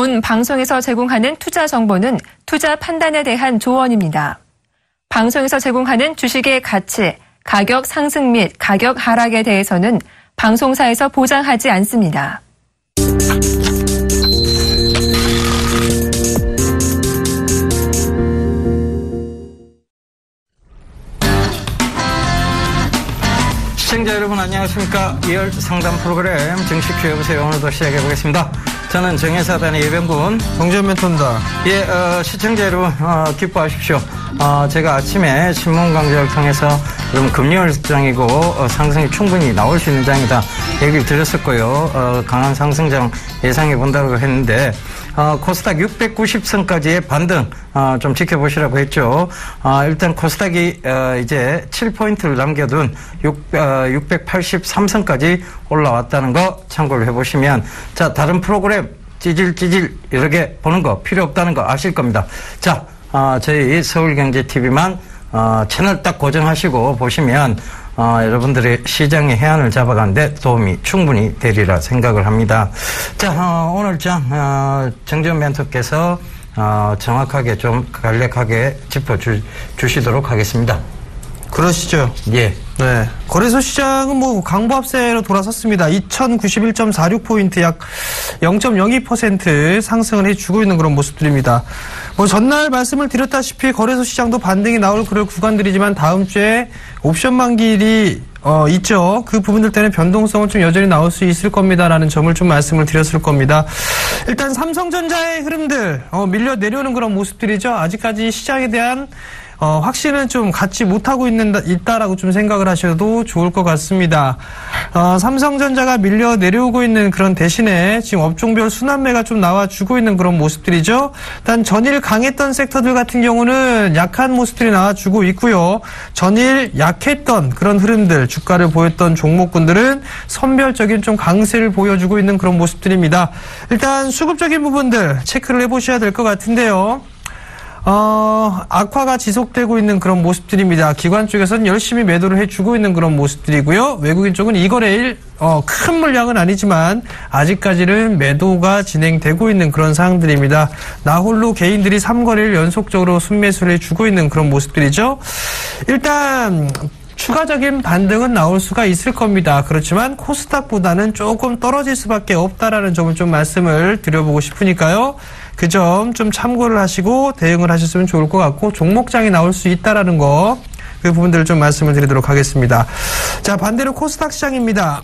본 방송에서 제공하는 투자 정보는 투자 판단에 대한 조언입니다. 방송에서 제공하는 주식의 가치, 가격 상승 및 가격 하락에 대해서는 방송사에서 보장하지 않습니다. 시청자 여러분 안녕하십니까. 2월 상담 프로그램 증시 큐여보세요. 오늘도 시작해보겠습니다. 저는 정혜사단의 예병군 정재현 멘토입니다. 예, 시청자 여러분 기뻐하십시오. 제가 아침에 신문 강좌를 통해서 여러분 금리월 장이고 상승이 충분히 나올 수 있는 장이다 얘기를 드렸었고요. 강한 상승장 예상해 본다고 했는데 코스닥 690선까지의 반등 좀 지켜보시라고 했죠. 일단 코스닥이 이제 7포인트를 남겨둔 683선까지 올라왔다는 거 참고를 해보시면, 자, 다른 프로그램 찌질찌질 이렇게 보는 거 필요 없다는 거 아실 겁니다. 자, 저희 서울경제TV만 채널 딱 고정하시고 보시면 여러분들의 시장의 해안을 잡아가는데 도움이 충분히 되리라 생각을 합니다. 자, 오늘 정재현 멘토께서 정확하게 좀 간략하게 짚어주시도록 하겠습니다. 그러시죠. 예. 네. 거래소 시장은 뭐 강보합세로 돌아섰습니다. 2091.46포인트 약 0.02% 상승을 해주고 있는 그런 모습들입니다. 뭐 전날 말씀을 드렸다시피 거래소 시장도 반등이 나올 그럴 구간들이지만 다음 주에 옵션 만기일이 있죠. 그 부분들 때문에 변동성은 좀 여전히 나올 수 있을 겁니다라는 점을 좀 말씀을 드렸을 겁니다. 일단 삼성전자의 흐름들 밀려 내려오는 그런 모습들이죠. 아직까지 시장에 대한 확신은 좀 갖지 못하고 있다라고 좀 생각을 하셔도 좋을 것 같습니다. 삼성전자가 밀려 내려오고 있는 그런 대신에 지금 업종별 순환매가 좀 나와주고 있는 그런 모습들이죠. 일단 전일 강했던 섹터들 같은 경우는 약한 모습들이 나와주고 있고요. 전일 약했던 그런 흐름들, 주가를 보였던 종목군들은 선별적인 좀 강세를 보여주고 있는 그런 모습들입니다. 일단 수급적인 부분들 체크를 해보셔야 될 것 같은데요. 악화가 지속되고 있는 그런 모습들입니다. 기관 쪽에서는 열심히 매도를 해주고 있는 그런 모습들이고요. 외국인 쪽은 이 거래일 큰 물량은 아니지만 아직까지는 매도가 진행되고 있는 그런 상황들입니다. 나홀로 개인들이 3거래일 연속적으로 순매수를 해주고 있는 그런 모습들이죠. 일단 추가적인 반등은 나올 수가 있을 겁니다. 그렇지만 코스닥보다는 조금 떨어질 수밖에 없다라는 점을 좀 말씀을 드려보고 싶으니까요. 그 점 좀 참고를 하시고 대응을 하셨으면 좋을 것 같고, 종목장이 나올 수 있다라는 거, 그 부분들을 좀 말씀을 드리도록 하겠습니다. 자, 반대로 코스닥 시장입니다.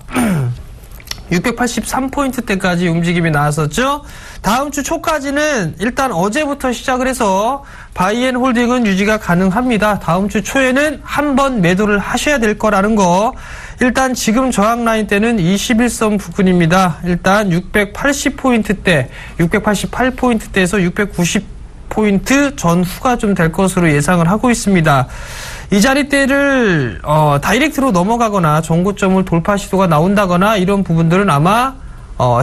683포인트대까지 움직임이 나왔었죠. 다음 주 초까지는 일단 어제부터 시작을 해서 바이앤홀딩은 유지가 가능합니다. 다음 주 초에는 한번 매도를 하셔야 될 거라는 거. 일단 지금 저항 라인 때는 21선 부근입니다. 일단 680포인트대, 688포인트대에서 690포인트 전후가 좀 될 것으로 예상을 하고 있습니다. 이 자리대를 다이렉트로 넘어가거나 정고점을 돌파 시도가 나온다거나 이런 부분들은 아마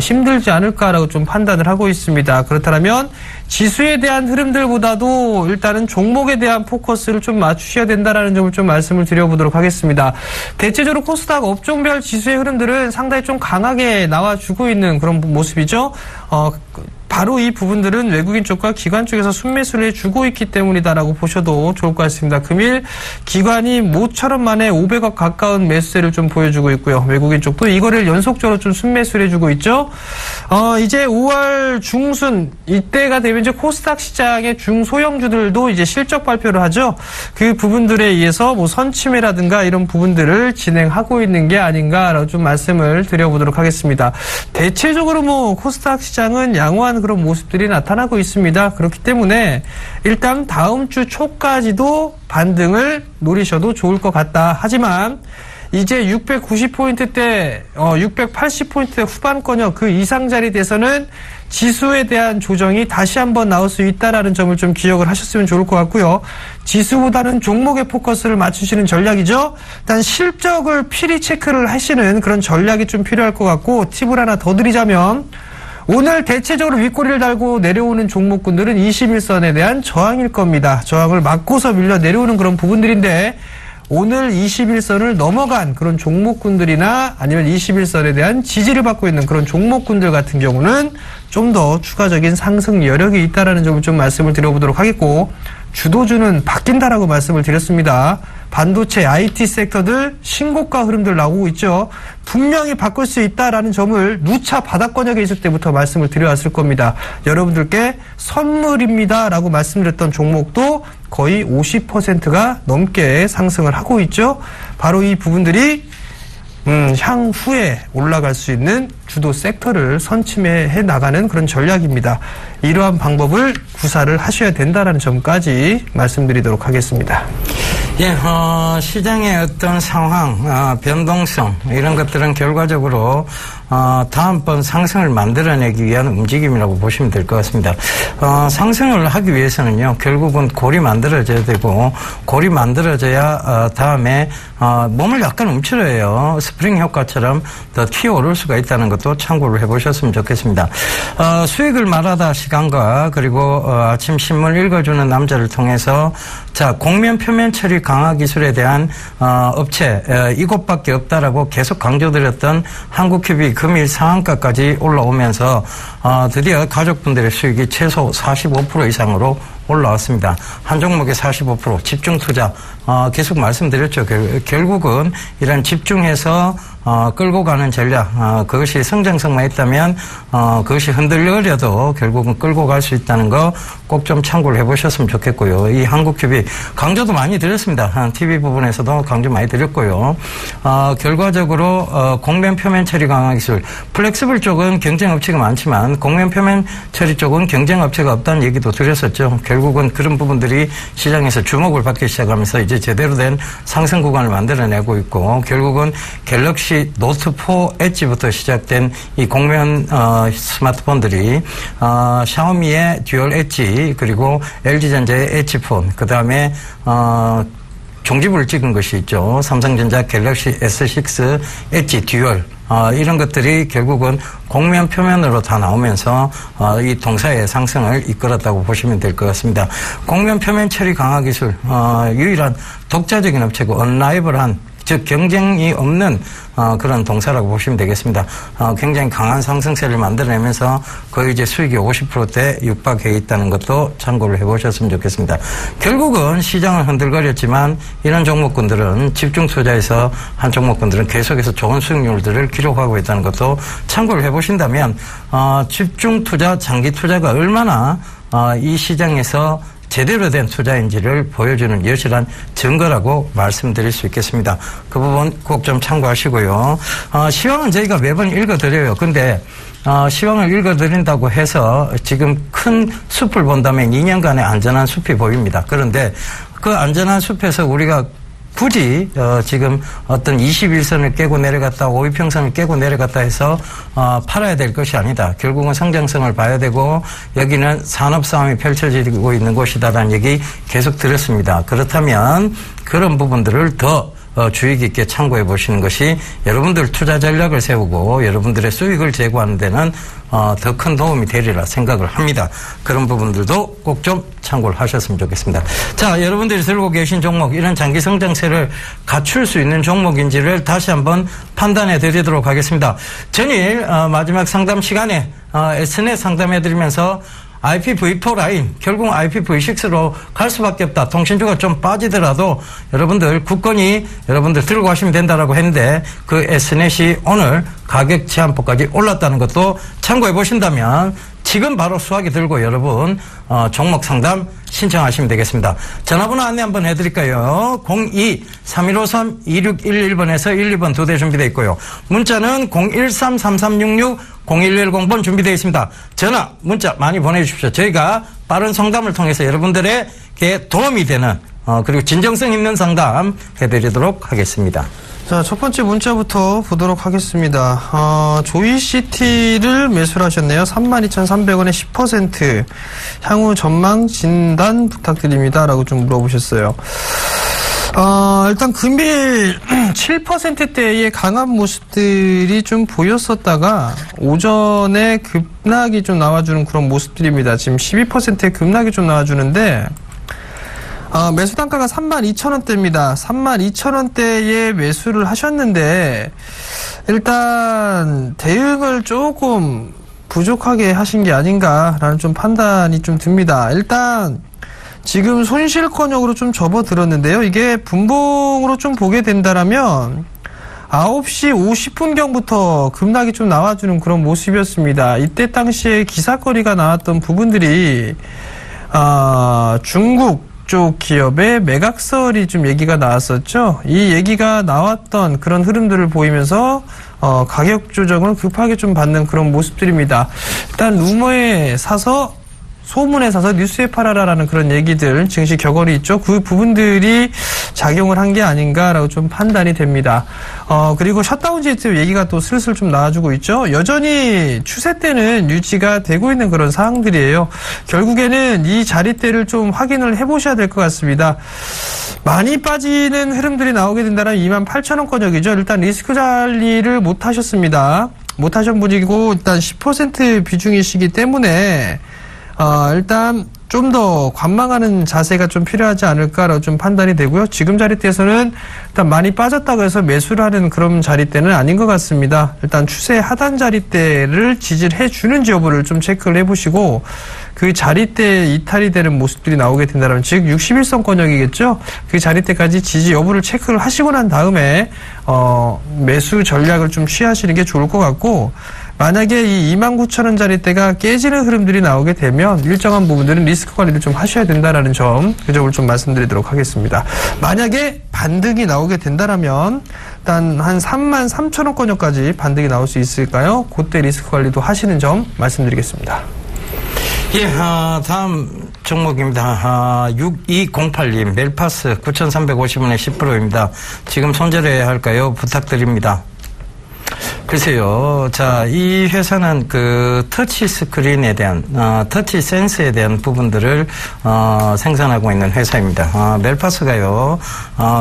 힘들지 않을까라고 좀 판단을 하고 있습니다. 그렇다면 지수에 대한 흐름들보다도 일단은 종목에 대한 포커스를 좀 맞추셔야 된다라는 점을 좀 말씀을 드려보도록 하겠습니다. 대체적으로 코스닥 업종별 지수의 흐름들은 상당히 좀 강하게 나와주고 있는 그런 모습이죠. 바로 이 부분들은 외국인 쪽과 기관 쪽에서 순매수를 해주고 있기 때문이다라고 보셔도 좋을 것 같습니다. 금일 기관이 모처럼 만에 500억 가까운 매수세를 좀 보여주고 있고요. 외국인 쪽도 이거를 연속적으로 좀 순매수를 해주고 있죠. 이제 5월 중순 이때가 되면 이제 코스닥 시장의 중소형주들도 이제 실적 발표를 하죠. 그 부분들에 의해서 뭐 선침해라든가 이런 부분들을 진행하고 있는 게 아닌가라고 좀 말씀을 드려보도록 하겠습니다. 대체적으로 뭐 코스닥 시장은 양호한 그런 모습들이 나타나고 있습니다. 그렇기 때문에 일단 다음 주 초까지도 반등을 노리셔도 좋을 것 같다. 하지만 이제 690포인트대, 680포인트대 후반권역 그 이상 자리에서는 지수에 대한 조정이 다시 한번 나올 수 있다라는 점을 좀 기억을 하셨으면 좋을 것 같고요. 지수보다는 종목에 포커스를 맞추시는 전략이죠. 일단 실적을 필히 체크를 하시는 그런 전략이 좀 필요할 것 같고, 팁을 하나 더 드리자면 오늘 대체적으로 윗꼬리를 달고 내려오는 종목군들은 21선에 대한 저항일 겁니다. 저항을 막고서 밀려 내려오는 그런 부분들인데, 오늘 21선을 넘어간 그런 종목군들이나 아니면 21선에 대한 지지를 받고 있는 그런 종목군들 같은 경우는 좀 더 추가적인 상승 여력이 있다라는 점을 좀 말씀을 드려보도록 하겠고, 주도주는 바뀐다라고 말씀을 드렸습니다. 반도체, IT 섹터들 신고가 흐름들 나오고 있죠. 분명히 바꿀 수 있다라는 점을 누차 바닥권역에 있을 때부터 말씀을 드려왔을 겁니다. 여러분들께 선물입니다라고 말씀드렸던 종목도 거의 50%가 넘게 상승을 하고 있죠. 바로 이 부분들이 향후에 올라갈 수 있는 주도 섹터를 선침해 나가는 그런 전략입니다. 이러한 방법을 구사를 하셔야 된다는 점까지 말씀드리도록 하겠습니다. 예, 시장의 어떤 상황, 변동성 이런 것들은 결과적으로 다음번 상승을 만들어내기 위한 움직임이라고 보시면 될 것 같습니다. 상승을 하기 위해서는요, 결국은 골이 만들어져야 되고, 골이 만들어져야 다음에 몸을 약간 움츠려요. 스프링 효과처럼 더 튀어오를 수가 있다는 것도 참고를 해보셨으면 좋겠습니다. 수익을 말하다 시간과 그리고 아침 신문 읽어주는 남자를 통해서 자, 공면 표면 처리 강화 기술에 대한 업체 이곳밖에 없다라고 계속 강조드렸던 한국큐빅 금일 상한가까지 올라오면서 드디어 가족분들의 수익이 최소 45% 이상으로 올라왔습니다. 한 종목에 45% 집중 투자 계속 말씀드렸죠. 결국은 이런 집중해서 끌고 가는 전략 그것이 성장성만 있다면 그것이 흔들려도 결국은 끌고 갈 수 있다는 거 꼭 좀 참고를 해보셨으면 좋겠고요. 이 한국큐빅 강조도 많이 드렸습니다. TV 부분에서도 강조 많이 드렸고요. 결과적으로 공면 표면 처리 강화 기술 플렉스블 쪽은 경쟁 업체가 많지만 공면 표면 처리 쪽은 경쟁 업체가 없다는 얘기도 드렸었죠. 결국은 그런 부분들이 시장에서 주목을 받기 시작하면서 이제 제대로 된 상승 구간을 만들어내고 있고, 결국은 갤럭시 노트4 엣지부터 시작된 이 공면 스마트폰들이 샤오미의 듀얼 엣지, 그리고 LG전자의 엣지폰, 그 다음에 종지부를 찍은 것이 있죠. 삼성전자 갤럭시 S6 엣지 듀얼, 이런 것들이 결국은 공면 표면으로 다 나오면서 이 동사의 상승을 이끌었다고 보시면 될 것 같습니다. 공면 표면 처리 강화 기술, 유일한 독자적인 업체고 언라이벌한, 즉 경쟁이 없는 그런 동사라고 보시면 되겠습니다. 굉장히 강한 상승세를 만들어내면서 거의 이제 수익이 50%대 육박해 있다는 것도 참고를 해보셨으면 좋겠습니다. 결국은 시장을 흔들거렸지만 이런 종목군들은 집중 투자에서 한 종목군들은 계속해서 좋은 수익률들을 기록하고 있다는 것도 참고를 해보신다면 집중 투자, 장기 투자가 얼마나 이 시장에서 제대로 된 투자인지를 보여주는 여실한 증거라고 말씀드릴 수 있겠습니다. 그 부분 꼭 좀 참고하시고요. 시황은 저희가 매번 읽어드려요. 근데 시황을 읽어드린다고 해서 지금 큰 숲을 본다면 2년간의 안전한 숲이 보입니다. 그런데 그 안전한 숲에서 우리가 굳이 지금 어떤 21선을 깨고 내려갔다 5위평선을 깨고 내려갔다 해서 팔아야 될 것이 아니다. 결국은 성장성을 봐야 되고 여기는 산업 싸움이 펼쳐지고 있는 곳이다라는 얘기 계속 들었습니다. 그렇다면 그런 부분들을 더 주의 깊게 참고해 보시는 것이 여러분들 투자 전략을 세우고 여러분들의 수익을 제고하는 데는 더 큰 도움이 되리라 생각을 합니다. 그런 부분들도 꼭 좀 참고를 하셨으면 좋겠습니다. 자, 여러분들이 들고 계신 종목, 이런 장기 성장세를 갖출 수 있는 종목인지를 다시 한번 판단해 드리도록 하겠습니다. 전일 마지막 상담 시간에 S넷 상담해 드리면서 IPv4 라인, 결국 IPv6로 갈 수밖에 없다. 통신주가 좀 빠지더라도 여러분들 굳건히 여러분들 들고 가시면 된다라고 했는데 그 S넷이 오늘 가격 제한폭까지 올랐다는 것도 참고해 보신다면 지금 바로 수화기 들고 여러분 종목 상담 신청하시면 되겠습니다. 전화번호 안내 한번 해드릴까요? 02-3153-2611번에서 12번 2대 준비되어 있고요. 문자는 013-3366-0110번 준비되어 있습니다. 전화, 문자 많이 보내주십시오. 저희가 빠른 상담을 통해서 여러분들에게 도움이 되는 그리고 진정성 있는 상담 해드리도록 하겠습니다. 자, 첫 번째 문자부터 보도록 하겠습니다. 조이시티를 매수를 하셨네요. 32,300원에 10%. 향후 전망 진단 부탁드립니다. 라고 좀 물어보셨어요. 일단 금일 7%대의 강한 모습들이 좀 보였었다가 오전에 급락이 좀 나와주는 그런 모습들입니다. 지금 12%의 급락이 좀 나와주는데 매수 단가가 32,000원대입니다. 32,000원대에 매수를 하셨는데 일단 대응을 조금 부족하게 하신 게 아닌가라는 좀 판단이 좀 듭니다. 일단 지금 손실권역으로 좀 접어들었는데요. 이게 분봉으로 좀 보게 된다라면 9시 50분경부터 급락이 좀 나와주는 그런 모습이었습니다. 이때 당시에 기사거리가 나왔던 부분들이 중국 쪽 기업의 매각설이 좀 얘기가 나왔었죠. 이 얘기가 나왔던 그런 흐름들을 보이면서 가격 조정을 급하게 좀 받는 그런 모습들입니다. 일단 루머에 사서 소문에 사서 뉴스에 팔아라라는 그런 얘기들, 증시 격언이 있죠. 그 부분들이 작용을 한 게 아닌가라고 좀 판단이 됩니다. 그리고 셧다운 제트 얘기가 또 슬슬 좀 나와주고 있죠. 여전히 추세대는 유지가 되고 있는 그런 상황들이에요. 결국에는 이 자리대를 좀 확인을 해보셔야 될 것 같습니다. 많이 빠지는 흐름들이 나오게 된다면 28,000원권역이죠. 일단 리스크 관리를 못 하셨습니다. 못 하신 분이고 일단 10% 비중이시기 때문에 일단 좀 더 관망하는 자세가 좀 필요하지 않을까라고 좀 판단이 되고요. 지금 자리대에서는 일단 많이 빠졌다고 해서 매수를 하는 그런 자리대는 아닌 것 같습니다. 일단 추세 하단 자리대를 지지를 해주는지 여부를 좀 체크를 해보시고 그 자리대 이탈이 되는 모습들이 나오게 된다면 즉 61선권역이겠죠. 그 자리대까지 지지 여부를 체크를 하시고 난 다음에 매수 전략을 좀 취하시는 게 좋을 것 같고 만약에 이 29,000원 자리대가 깨지는 흐름들이 나오게 되면 일정한 부분들은 리스크 관리를 좀 하셔야 된다라는 점, 그 점을 좀 말씀드리도록 하겠습니다. 만약에 반등이 나오게 된다라면 일단 한 33,000원권역까지 반등이 나올 수 있을까요? 그때 리스크 관리도 하시는 점 말씀드리겠습니다. 예, 다음 종목입니다. 6208님, 멜파스 9,350원에 10%입니다. 지금 손절해야 할까요? 부탁드립니다. 글쎄요. 자, 이 회사는 그 터치 스크린에 대한, 터치 센스에 대한 부분들을, 생산하고 있는 회사입니다. 멜파스가요,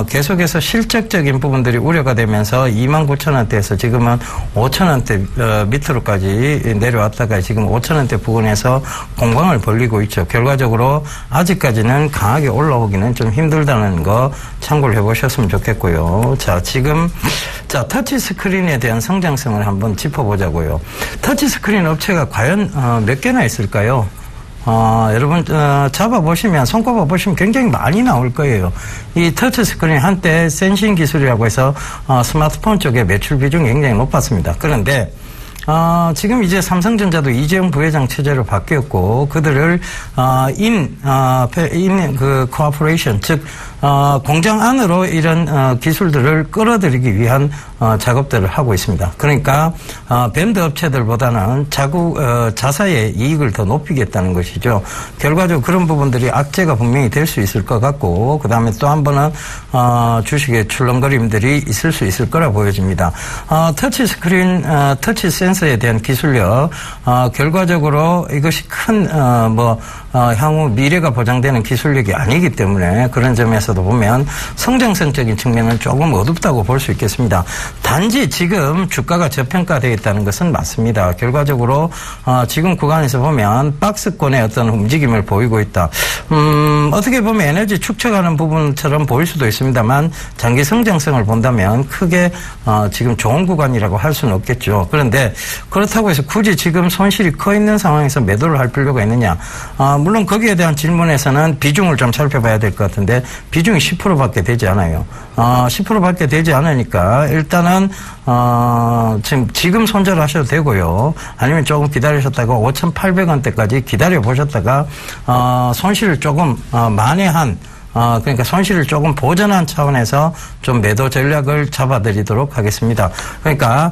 계속해서 실적적인 부분들이 우려가 되면서 29,000원대에서 지금은 5,000원대 밑으로까지 내려왔다가 지금 5,000원대 부근에서 공방을 벌리고 있죠. 결과적으로 아직까지는 강하게 올라오기는 좀 힘들다는 거 참고를 해보셨으면 좋겠고요. 자, 지금, 자, 터치 스크린에 대한 성장성을 한번 짚어보자고요. 터치스크린 업체가 과연 몇 개나 있을까요? 여러분 잡아보시면 손꼽아보시면 굉장히 많이 나올 거예요. 이 터치스크린 한때 센싱 기술이라고 해서 스마트폰 쪽에 매출 비중이 굉장히 높았습니다. 그런데 지금 이제 삼성전자도 이재용 부회장 체제로 바뀌었고 그들을 그 코퍼레이션 즉 공장 안으로 이런 기술들을 끌어들이기 위한 작업들을 하고 있습니다. 그러니까 밴드 업체들보다는 자사의 이익을 더 높이겠다는 것이죠. 결과적으로 그런 부분들이 악재가 분명히 될 수 있을 것 같고 그다음에 또 한 번은 주식의 출렁거림들이 있을 수 있을 거라 보여집니다. 터치 스크린, 터치 센서에 대한 기술력 결과적으로 이것이 큰 향후 미래가 보장되는 기술력이 아니기 때문에 그런 점에서도 보면 성장성적인 측면은 조금 어둡다고 볼 수 있겠습니다. 단지 지금 주가가 저평가되어 있다는 것은 맞습니다. 결과적으로 지금 구간에서 보면 박스권의 어떤 움직임을 보이고 있다. 어떻게 보면 에너지 축적하는 부분처럼 보일 수도 있습니다만 장기 성장성을 본다면 크게 지금 좋은 구간이라고 할 수는 없겠죠. 그런데 그렇다고 해서 굳이 지금 손실이 커 있는 상황에서 매도를 할 필요가 있느냐. 물론 거기에 대한 질문에서는 비중을 좀 살펴봐야 될 것 같은데 비중이 10%밖에 되지 않아요. 10%밖에 되지 않으니까 일단은 지금 손절하셔도 되고요. 아니면 조금 기다리셨다가 5,800원대까지 기다려 보셨다가 손실을 조금 만회한 그러니까 손실을 조금 보전한 차원에서 좀 매도 전략을 잡아드리도록 하겠습니다. 그러니까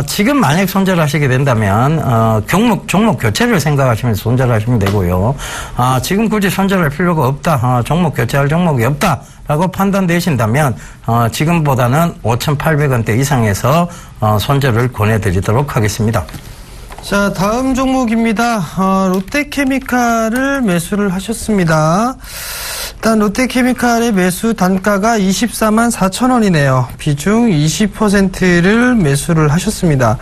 지금 만약 손절하시게 된다면 종목 교체를 생각하시면서 손절하시면 되고요. 지금 굳이 손절할 필요가 없다. 종목 교체할 종목이 없다. 라고 판단되신다면 지금보다는 5,800원대 이상에서 손절을 권해드리도록 하겠습니다. 자, 다음 종목입니다. 롯데케미칼을 매수를 하셨습니다. 일단 롯데케미칼의 매수 단가가 24만 4천원이네요. 비중 20%를 매수를 하셨습니다.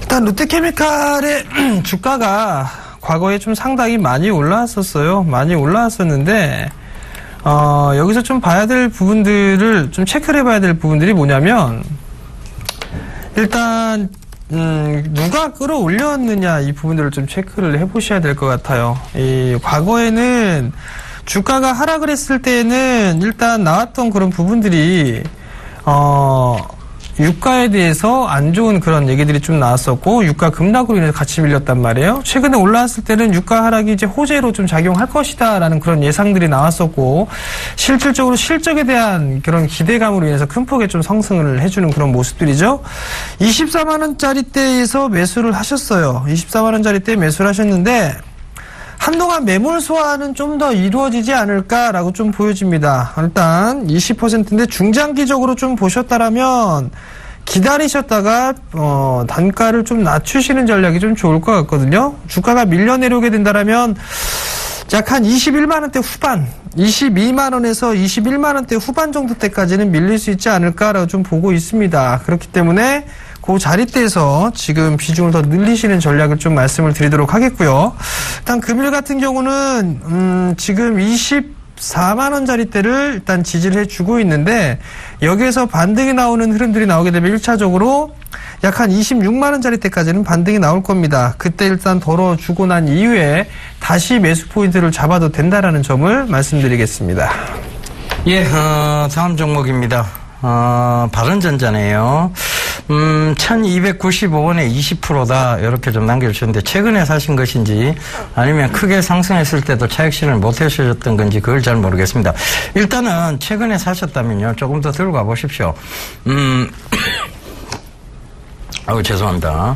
일단 롯데케미칼의 주가가 과거에 좀 상당히 많이 올라왔었어요. 많이 올라왔었는데 여기서 좀 봐야 될 부분들을 좀 체크를 해봐야 될 부분들이 뭐냐면 일단 누가 끌어올렸느냐 이 부분들을 좀 체크를 해보셔야 될 것 같아요. 이 과거에는 주가가 하락을 했을 때에는 일단 나왔던 그런 부분들이 유가에 대해서 안 좋은 그런 얘기들이 좀 나왔었고 유가 급락으로 인해서 같이 밀렸단 말이에요. 최근에 올라왔을 때는 유가 하락이 이제 호재로 좀 작용할 것이다라는 그런 예상들이 나왔었고 실질적으로 실적에 대한 그런 기대감으로 인해서 큰 폭의 좀 상승을 해주는 그런 모습들이죠. 24만 원짜리대에서 매수를 하셨어요. 24만 원짜리대에 매수를 하셨는데 한동안 매물 소화는 좀 더 이루어지지 않을까라고 좀 보여집니다. 일단 20%인데 중장기적으로 좀 보셨다라면 기다리셨다가 단가를 좀 낮추시는 전략이 좀 좋을 것 같거든요. 주가가 밀려 내려오게 된다라면 약 한 21만 원대 후반, 22만 원에서 21만 원대 후반 정도 때까지는 밀릴 수 있지 않을까라고 좀 보고 있습니다. 그렇기 때문에 그 자리대에서 지금 비중을 더 늘리시는 전략을 좀 말씀을 드리도록 하겠고요. 일단 금일 같은 경우는 지금 24만 원짜리대를 일단 지지를 해주고 있는데 여기에서 반등이 나오는 흐름들이 나오게 되면 1차적으로 약 한 26만 원짜리대까지는 반등이 나올 겁니다. 그때 일단 덜어주고 난 이후에 다시 매수 포인트를 잡아도 된다라는 점을 말씀드리겠습니다. 예, 다음 종목입니다. 바른전자네요. 1295원에 20%다 이렇게 좀 남겨주셨는데 최근에 사신 것인지 아니면 크게 상승했을 때도 차익 실현을 못 하셨던 건지 그걸 잘 모르겠습니다. 일단은 최근에 사셨다면요 조금 더 들고 가보십시오. 죄송합니다.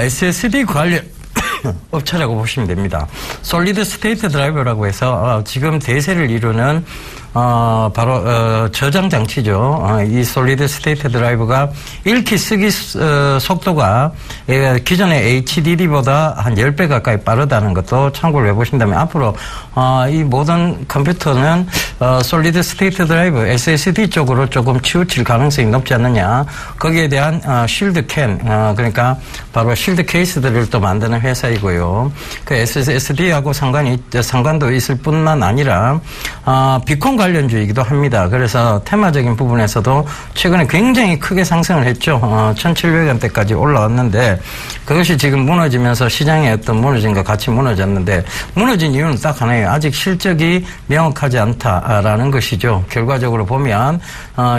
SSD 관련 업체라고 보시면 됩니다. 솔리드 스테이트 드라이버라고 해서 지금 대세를 이루는 바로 저장 장치죠. 이 솔리드 스테이트 드라이버가 읽기 쓰기 속도가 기존의 HDD보다 한 10배 가까이 빠르다는 것도 참고를 해보신다면 앞으로 이 모든 컴퓨터는 솔리드 스테이트 드라이버 SSD 쪽으로 조금 치우칠 가능성이 높지 않느냐. 거기에 대한 실드 캔 그러니까 바로 실드 케이스들을 또 만드는 회사이고요. 그 SSD하고 상관도 있을 뿐만 아니라 비콘 관련주이기도 합니다. 그래서 테마적인 부분에서도 최근에 굉장히 크게 상승을 했죠. 1,700원대까지 올라왔는데 그것이 지금 무너지면서 시장의 어떤 무너짐과 같이 무너졌는데 무너진 이유는 딱 하나예요. 아직 실적이 명확하지 않다라는 것이죠. 결과적으로 보면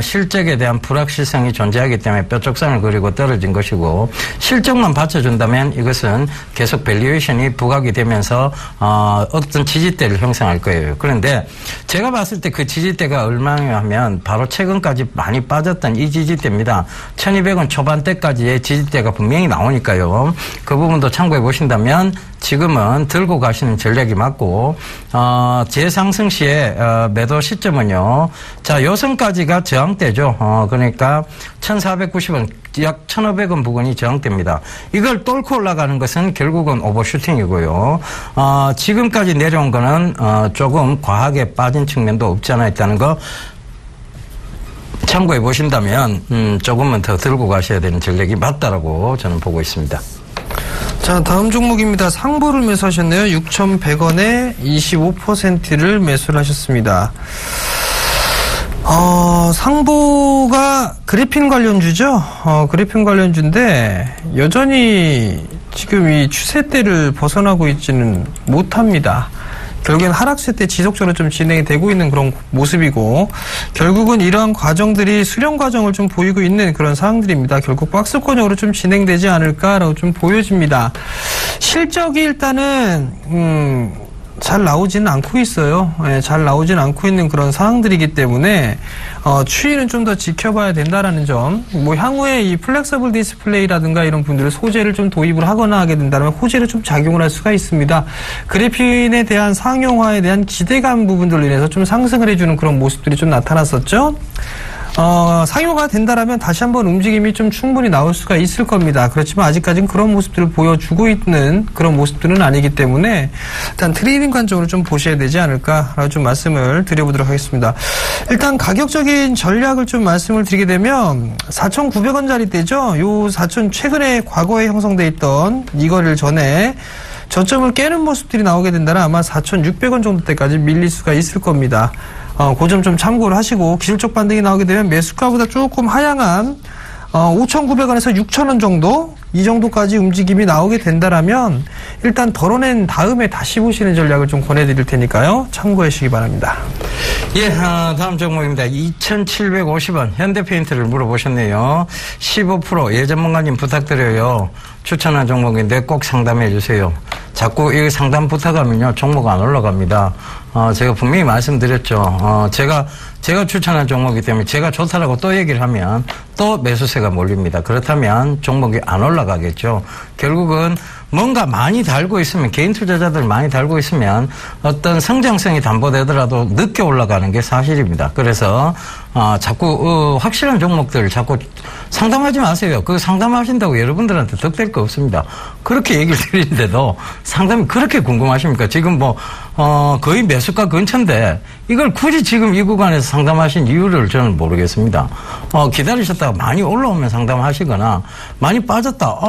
실적에 대한 불확실성이 존재하기 때문에 뾰족선을 그리고 떨어진 것이고 실적만 받쳐준다면 이것은 계속 밸류에이션이 부각이 되면서 어떤 지지대를 형성할 거예요. 그런데 제가 봤을 때 그 지지대가 얼마냐 하면 바로 최근까지 많이 빠졌던 이 지지대입니다. 1200원 초반대까지의 지지대가 분명히 나오니까요. 그 부분도 참고해 보신다면 지금은 들고 가시는 전략이 맞고 재상승 시에 매도 시점은요. 자, 요선까지가 저항대죠. 그러니까 1490원 약 1,500원 부근이 저항대입니다. 이걸 뚫고 올라가는 것은 결국은 오버슈팅이고요. 지금까지 내려온 거는 조금 과하게 빠진 측면도 없지 않아 있다는 거 참고해 보신다면 조금은 더 들고 가셔야 되는 전략이 맞다라고 저는 보고 있습니다. 자, 다음 종목입니다. 상보를 매수하셨네요. 6,100원에 25%를 매수를 하셨습니다. 상보가 그래핀 관련주죠. 그래핀 관련주인데 여전히 지금 이 추세대를 벗어나고 있지는 못합니다. 결국엔 하락세 때 지속적으로 좀 진행이 되고 있는 그런 모습이고 결국은 이러한 과정들이 수렴 과정을 좀 보이고 있는 그런 상황들입니다. 결국 박스권형으로 좀 진행되지 않을까라고 좀 보여집니다. 실적이 일단은 잘 나오지는 않고 있어요. 잘 나오지는 않고 있는 그런 상황들이기 때문에 추이는 좀 더 지켜봐야 된다라는 점. 뭐 향후에 이 플렉서블 디스플레이라든가 이런 분들을 소재를 좀 도입을 하거나 하게 된다면 호재를 좀 작용을 할 수가 있습니다. 그래핀에 대한 상용화에 대한 기대감 부분들로 인해서 좀 상승을 해주는 그런 모습들이 좀 나타났었죠. 상용화가 된다라면 다시 한번 움직임이 좀 충분히 나올 수가 있을 겁니다. 그렇지만 아직까지는 그런 모습들을 보여주고 있는 그런 모습들은 아니기 때문에 일단 트레이딩 관점으로 좀 보셔야 되지 않을까라고 좀 말씀을 드려보도록 하겠습니다. 일단 가격적인 전략을 좀 말씀을 드리게 되면 4,900원짜리대죠. 요 4,000 최근에 과거에 형성돼 있던 이거를 전에 저점을 깨는 모습들이 나오게 된다면 아마 4,600원 정도 때까지 밀릴 수가 있을 겁니다. 그 점 좀 참고를 하시고 기술적 반등이 나오게 되면 매수가보다 조금 하향한 5,900원에서 6,000원 정도 이 정도까지 움직임이 나오게 된다라면 일단 덜어낸 다음에 다시 보시는 전략을 좀 권해드릴 테니까요. 참고해 주시기 바랍니다. 예, 다음 종목입니다. 2,750원 현대페인트를 물어보셨네요. 15% 예 전문가님 부탁드려요. 추천한 종목인데 꼭 상담해 주세요. 자꾸 이 상담 부탁하면요 종목 안 올라갑니다. 제가 분명히 말씀드렸죠. 제가 추천한 종목이기 때문에 제가 좋다라고 또 얘기를 하면 또 매수세가 몰립니다. 그렇다면 종목이 안 올라가겠죠. 결국은 뭔가 많이 달고 있으면 개인 투자자들 많이 달고 있으면 어떤 성장성이 담보되더라도 늦게 올라가는 게 사실입니다. 그래서 자꾸 확실한 종목들 자꾸 상담하지 마세요. 그 상담하신다고 여러분들한테 득될 거 없습니다. 그렇게 얘기를 드리는데도 상담이 그렇게 궁금하십니까? 지금 거의 매수가 근처인데 이걸 굳이 지금 이 구간에서 상담하신 이유를 저는 모르겠습니다. 기다리셨다가 많이 올라오면 상담하시거나 많이 빠졌다.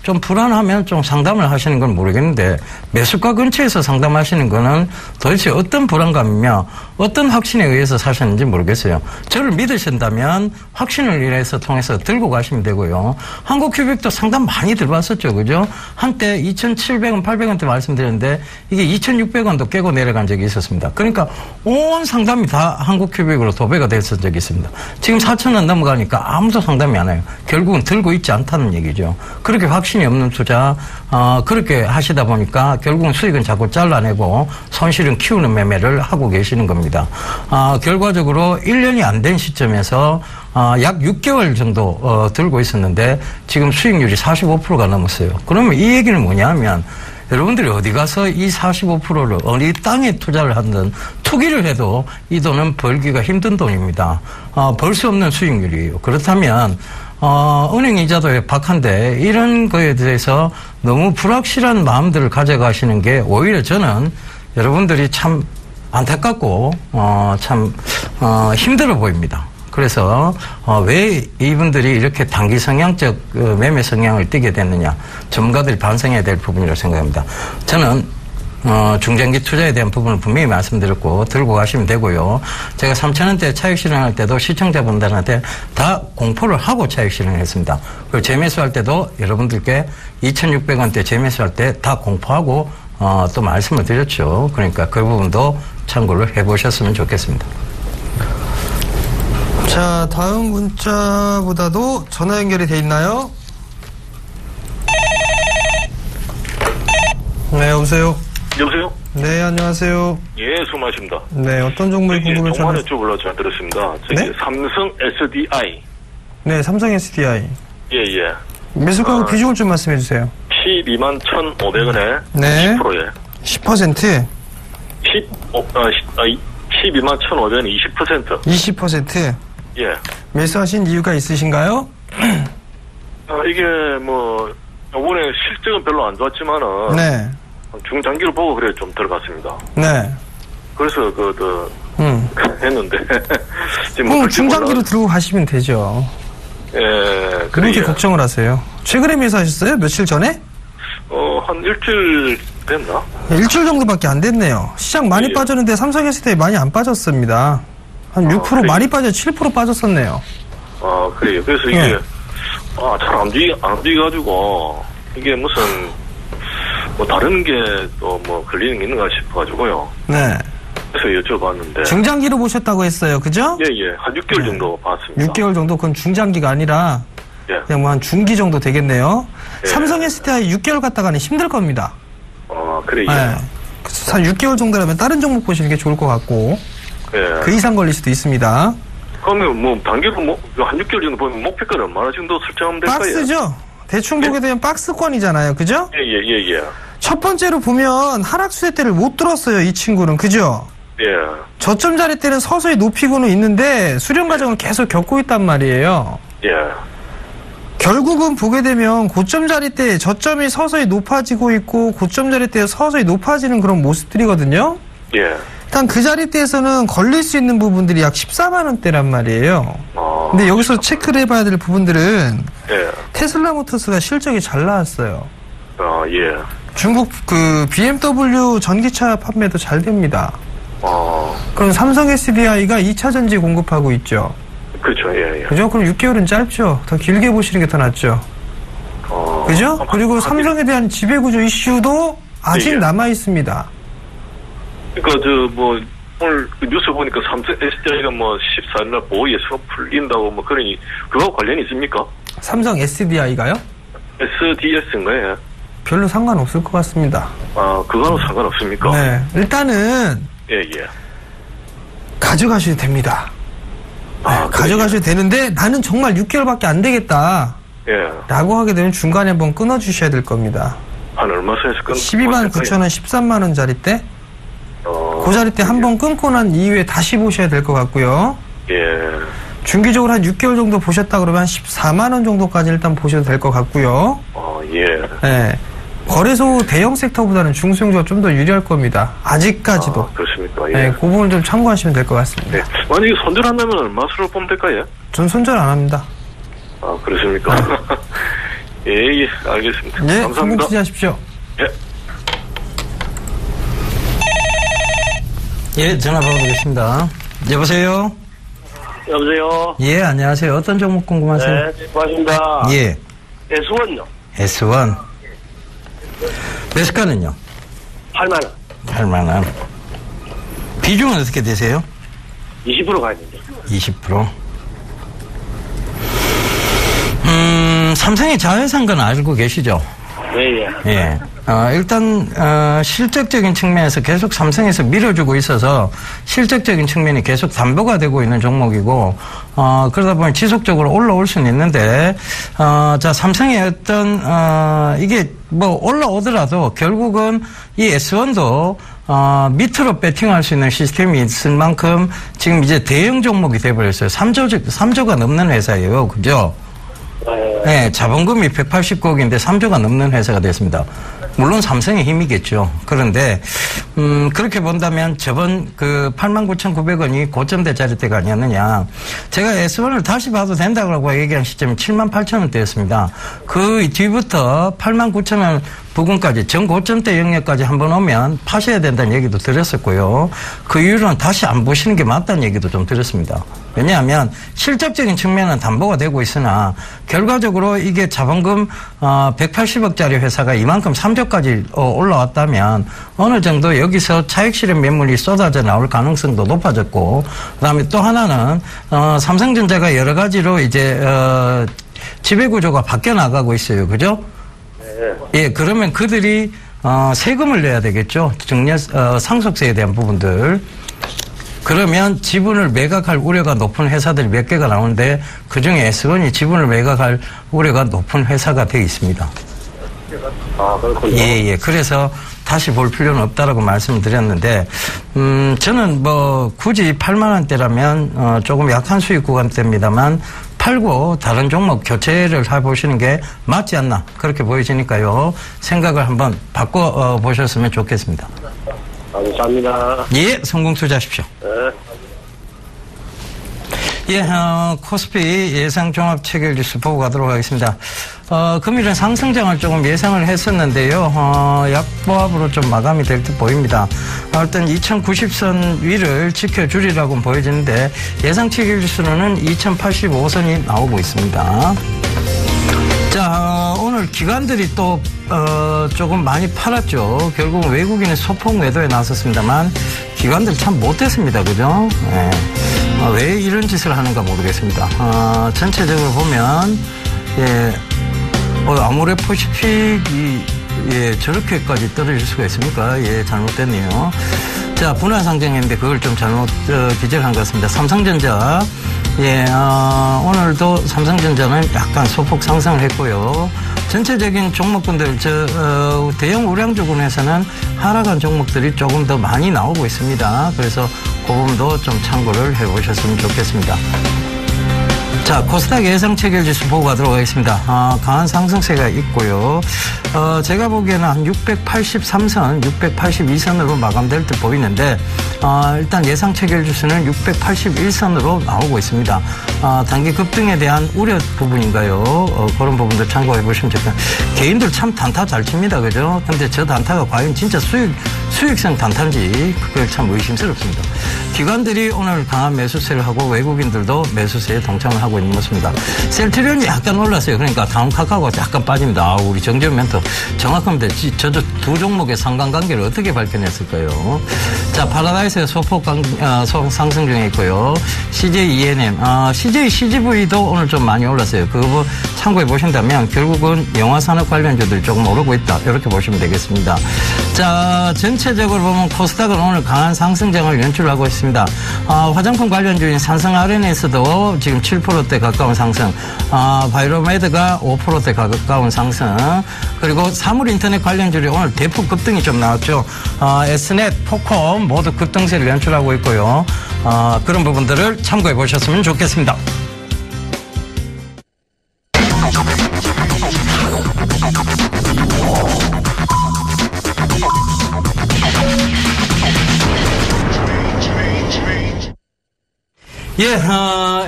좀 불안하면 좀 상담을 하시는 건 모르겠는데 매수가 근처에서 상담하시는 거는 도대체 어떤 불안감이며 어떤 확신에 의해서 사셨는지 모르겠어요. 저를 믿으신다면 확신을 통해서 들고 가시면 되고요. 한국큐빅도 상담 많이 들어왔었죠. 그죠? 한때 2,700원, 800원대 말씀드렸는데 이게 2,600원도 깨고 내려간 적이 있었습니다. 그러니까 온 상담이 다 한국큐빅으로 도배가 됐던 적이 있습니다. 지금 4,000원 넘어가니까 아무도 상담이 안 해요. 결국은 들고 있지 않다는 얘기죠. 그렇게 확신이 없는 투자, 그렇게 하시다 보니까 결국은 수익은 자꾸 잘라내고 손실은 키우는 매매를 하고 계시는 겁니다. 결과적으로 1년이 안 된 시점에서 약 6개월 정도 들고 있었는데 지금 수익률이 45%가 넘었어요. 그러면 이 얘기는 뭐냐 하면 여러분들이 어디 가서 이 45%를 어디 땅에 투자를 하든 투기를 해도 이 돈은 벌기가 힘든 돈입니다. 벌 수 없는 수익률이에요. 그렇다면 은행 이자도 박한데 이런 거에 대해서 너무 불확실한 마음들을 가져가시는 게 오히려 저는 여러분들이 참 안타깝고 참 힘들어 보입니다. 그래서 왜 이분들이 이렇게 단기 성향적 매매 성향을 띠게 됐느냐 전문가들이 반성해야 될 부분이라고 생각합니다. 저는 중장기 투자에 대한 부분을 분명히 말씀드렸고 들고 가시면 되고요. 제가 3,000원대 차익 실현할 때도 시청자분들한테 다 공포를 하고 차익 실현을 했습니다. 그리고 재매수할 때도 여러분들께 2,600원대 재매수할 때 다 공포하고 또 말씀을 드렸죠. 그러니까 그 부분도 참고를 해보셨으면 좋겠습니다. 자, 다음 문자보다도 전화 연결이 돼 있나요? 네, 여보세요? 여보세요? 네, 안녕하세요. 예, 수고 많으십니다. 네, 어떤 종목이 궁금해서? 종만의 쪽으로 잘 들었습니다. 네? 삼성 SDI. 네, 삼성 SDI. 예, 예. 매수가하고 비중을 좀 말씀해 주세요. 12만 1,500원에 네. 10%에. 10%? 12만 1,500원에 20%. 20%? 예. 매수하신 이유가 있으신가요? 이게 이번에 실적은 별로 안 좋았지만은. 네. 중장기를 보고 그래 좀 들어갔습니다. 네. 그래서 했는데. 지금 중장기로 들고 가시면 되죠. 예. 그렇게 걱정을 하세요. 최근에 매수하셨어요? 며칠 전에? 한 일주일 됐나? 일주일 정도밖에 안 됐네요. 시장 많이 빠졌는데 삼성 SDI 많이 안 빠졌습니다. 한 6% 많이 빠져 7% 빠졌었네요. 그래요. 그래서 이게 잘 안 움직여가지고 이게 무슨 다른 게 또 걸리는 게 있는가 싶어가지고요. 네. 그래서 여쭤봤는데. 중장기로 보셨다고 했어요. 그죠? 예. 한 6개월 정도 봤습니다. 6개월 정도? 그건 중장기가 아니라 예. 그냥 한 중기 정도 되겠네요. 예. 삼성 SDI 6개월 갔다가는 힘들 겁니다. 그래요. 네. 그래서 한 6개월 정도라면 다른 종목 보시는 게 좋을 것 같고. 예. 그 이상 걸릴 수도 있습니다. 그러면 단계로 한 6개월 정도 보면 목표가는 얼마나 정도 설정하면 될까요? 박스죠? 대충 보게 되면 박스권이잖아요. 그죠? 예. 첫 번째로 보면 하락 수혜대를 못 들었어요. 이 친구는. 그죠? 예. 저점 자리 때는 서서히 높이고는 있는데 수렴 과정을 계속 겪고 있단 말이에요. 예. 결국은 보게 되면 고점 자리 때 저점이 서서히 높아지고 있고 고점 자리 때 서서히 높아지는 그런 모습들이거든요. 예. 일단 그 자리대에서는 걸릴 수 있는 부분들이 약 14만 원대란 말이에요. 근데 여기서 체크를 해봐야 될 부분들은 예. 테슬라 모터스가 실적이 잘 나왔어요. 예. 중국 BMW 전기차 판매도 잘 됩니다. 그럼 삼성 SDI가 2차 전지 공급하고 있죠. 그렇죠. 예, 예. 그죠? 그럼 6개월은 짧죠. 더 길게 보시는 게 더 낫죠. 그죠? 그리고 삼성에 대한 지배구조 이슈도 아직 예, 예. 남아 있습니다. 그러니까 오늘 그 뉴스 보니까 삼성 SDI가 14일날 보호 예수가 풀린다고 그러니 그거 관련이 있습니까? 삼성 SDI가요? SDS인가요? 별로 상관없을 것 같습니다. 그거는 상관없습니까? 네. 일단은 예. 가져가셔도 됩니다. 가져가셔도 되는데 나는 정말 6개월밖에 안 되겠다. 예. 라고 하게 되면 중간에 한번 끊어주셔야 될 겁니다. 한 얼마 선에서 12만 9천 원, 13만 원짜리 때? 그 자리 때 한 번 끊고 난 이후에 다시 보셔야 될 것 같고요. 예. 중기적으로 한 6개월 정도 보셨다 그러면 한 14만 원 정도까지 일단 보셔도 될 것 같고요. 예. 네. 거래소 대형 섹터보다는 중소형주가 좀 더 유리할 겁니다. 아직까지도. 그렇습니까? 예. 네, 그 부분 좀 참고하시면 될 것 같습니다. 네. 만약에 손절한다면 얼마수로 보면 될까요? 전 손절 안 합니다. 그렇습니까? 예, 알겠습니다. 네, 감사합니다. 성공 투자하십시오. 예. 예, 전화 받아보겠습니다. 여보세요? 여보세요? 예, 안녕하세요. 어떤 종목 궁금하세요? 네, 고맙습니다. 예, S1요. S1. 매수가는요? 8만원. 8만원. 비중은 어떻게 되세요? 20% 가야 된대. 20%. 삼성이 자회사인 건 알고 계시죠? 예. 예. 일단, 실적적인 측면에서 계속 삼성에서 밀어주고 있어서 실적적인 측면이 계속 담보가 되고 있는 종목이고, 그러다 보니 지속적으로 올라올 수는 있는데, 자, 삼성의 어떤, 이게 올라오더라도 결국은 이 S1도 밑으로 배팅할 수 있는 시스템이 있을 만큼 지금 이제 대형 종목이 돼버렸어요. 3조가 넘는 회사예요. 그죠? 네, 자본금이 180억인데 3조가 넘는 회사가 됐습니다. 물론 삼성의 힘이겠죠. 그런데 그렇게 본다면 저번 그 89,900원이 고점대 자리대가 아니었느냐. 제가 S1을 다시 봐도 된다고 얘기한 시점이 78,000원대였습니다. 그 뒤부터 89,000원 부근까지 전고점대 영역까지 한번 오면 파셔야 된다는 얘기도 들었었고요. 그 이후로는 다시 안 보시는 게 맞다는 얘기도 좀 들었습니다. 왜냐하면 실적적인 측면은 담보가 되고 있으나 결과적으로 이게 자본금 180억짜리 회사가 이만큼 3조까지 올라왔다면 어느 정도 여기서 차익 실현 매물이 쏟아져 나올 가능성도 높아졌고, 그다음에 또 하나는 삼성전자가 여러 가지로 이제 지배 구조가 바뀌어 나가고 있어요. 그죠? 예, 그러면 그들이 세금을 내야 되겠죠. 상속세에 대한 부분들. 그러면 지분을 매각할 우려가 높은 회사들이 몇 개가 나오는데 그중에 S1이 지분을 매각할 우려가 높은 회사가 되어 있습니다. 그렇군요. 예. 그래서 다시 볼 필요는 없다라고 말씀을 드렸는데, 저는 굳이 8만 원대라면 조금 약한 수익 구간대입니다만 팔고 다른 종목 교체를 해보시는 게 맞지 않나 그렇게 보여지니까요. 생각을 한번 바꿔 보셨으면 좋겠습니다. 감사합니다. 예, 성공 투자하십시오. 네. 예, 코스피 예상 종합 체결 지수 보고 가도록 하겠습니다. 금일은 상승장을 조금 예상을 했었는데요. 약보합으로 좀 마감이 될 듯 보입니다. 일단 2090선 위를 지켜주리라고 보여지는데 예상 체결 지수로는 2085선이 나오고 있습니다. 자, 오늘 기관들이 또 조금 많이 팔았죠. 결국은 외국인의 소폭 매도에 나섰습니다만 기관들 참 못했습니다. 그죠? 네. 왜 이런 짓을 하는가 모르겠습니다. 전체적으로 보면 아모레퍼시픽이 저렇게까지 떨어질 수가 있습니까? 잘못됐네요. 자, 분할상정했는데 그걸 좀 잘못 기재한 것 같습니다. 삼성전자 오늘도 삼성전자는 약간 소폭 상승을 했고요. 전체적인 종목군들, 대형 우량주군에서는 하락한 종목들이 조금 더 많이 나오고 있습니다. 그래서 그 부분도 좀 참고를 해보셨으면 좋겠습니다. 자, 코스닥 예상 체결 지수 보고 가도록 하겠습니다. 강한 상승세가 있고요. 제가 보기에는 한 683선, 682선으로 마감될 듯 보이는데, 일단 예상 체결 지수는 681선으로 나오고 있습니다. 단기 급등에 대한 우려 부분인가요? 그런 부분도 참고해 보시면 좋겠습니다. 개인들 참 단타 잘 칩니다. 그죠? 근데 저 단타가 과연 진짜 수익 수익성 단탄지 그걸 참 의심스럽습니다. 기관들이 오늘 강한 매수세를 하고 외국인들도 매수세에 동참을 하고 있는 것입니다. 셀트리온이 약간 올랐어요. 그러니까 다음 카카오가 약간 빠집니다. 우리 정재훈 멘토 정확합니다. 저도 두 종목의 상관관계를 어떻게 밝혀냈을까요? 자, 파라다이스의 소폭 상승 중에 있고요. CJ ENM, CJ CGV도 오늘 좀 많이 올랐어요. 그거 참고해 보신다면 결국은 영화산업 관련주들이 조금 오르고 있다. 이렇게 보시면 되겠습니다. 자, 전체적으로 보면 코스닥은 오늘 강한 상승장을 연출하고 있습니다. 화장품 관련주인 삼성 RNS도 지금 7%대 가까운 상승, 바이로메드가 5%대 가까운 상승, 그리고 사물 인터넷 관련주들이 오늘 대폭 급등이 좀 나왔죠. Snet, 포콤 모두 급등세를 연출하고 있고요. 그런 부분들을 참고해 보셨으면 좋겠습니다. 예,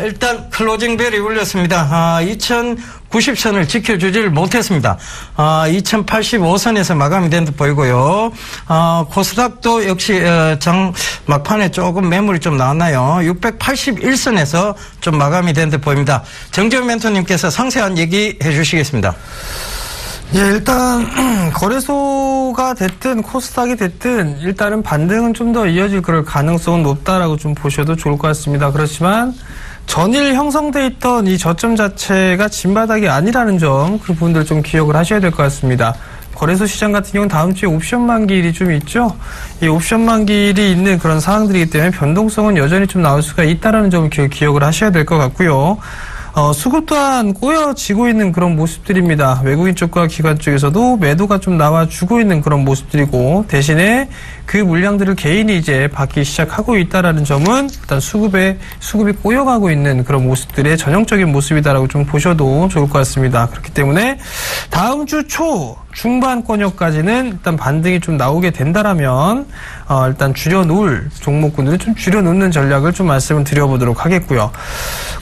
일단 클로징 벨이 울렸습니다. 2090선을 지켜주질 못했습니다. 2085선에서 마감이 된 듯 보이고요. 코스닥도 역시 장 막판에 조금 매물이 좀 나왔나요? 681선에서 좀 마감이 된 듯 보입니다. 정재훈 멘토님께서 상세한 얘기 해주시겠습니다. 예, 일단 거래소가 됐든 코스닥이 됐든 일단은 반등은 좀 더 이어질 그럴 가능성은 높다라고 좀 보셔도 좋을 것 같습니다. 그렇지만 전일 형성돼 있던 이 저점 자체가 진바닥이 아니라는 점, 그 부분들 좀 기억을 하셔야 될 것 같습니다. 거래소 시장 같은 경우는 다음 주에 옵션 만기일이 좀 있죠. 이 옵션 만기일이 있는 그런 상황들이기 때문에 변동성은 여전히 좀 나올 수가 있다라는 점을 기억을 하셔야 될 것 같고요. 수급 또한 꼬여지고 있는 그런 모습들입니다. 외국인 쪽과 기관 쪽에서도 매도가 좀 나와주고 있는 그런 모습들이고, 대신에 그 물량들을 개인이 이제 받기 시작하고 있다라는 점은 일단 수급이 꼬여가고 있는 그런 모습들의 전형적인 모습이다라고 좀 보셔도 좋을 것 같습니다. 그렇기 때문에 다음 주 초 중반권역까지는 일단 반등이 좀 나오게 된다라면 일단 줄여놓을 종목군들은 좀 줄여놓는 전략을 좀 말씀을 드려보도록 하겠고요.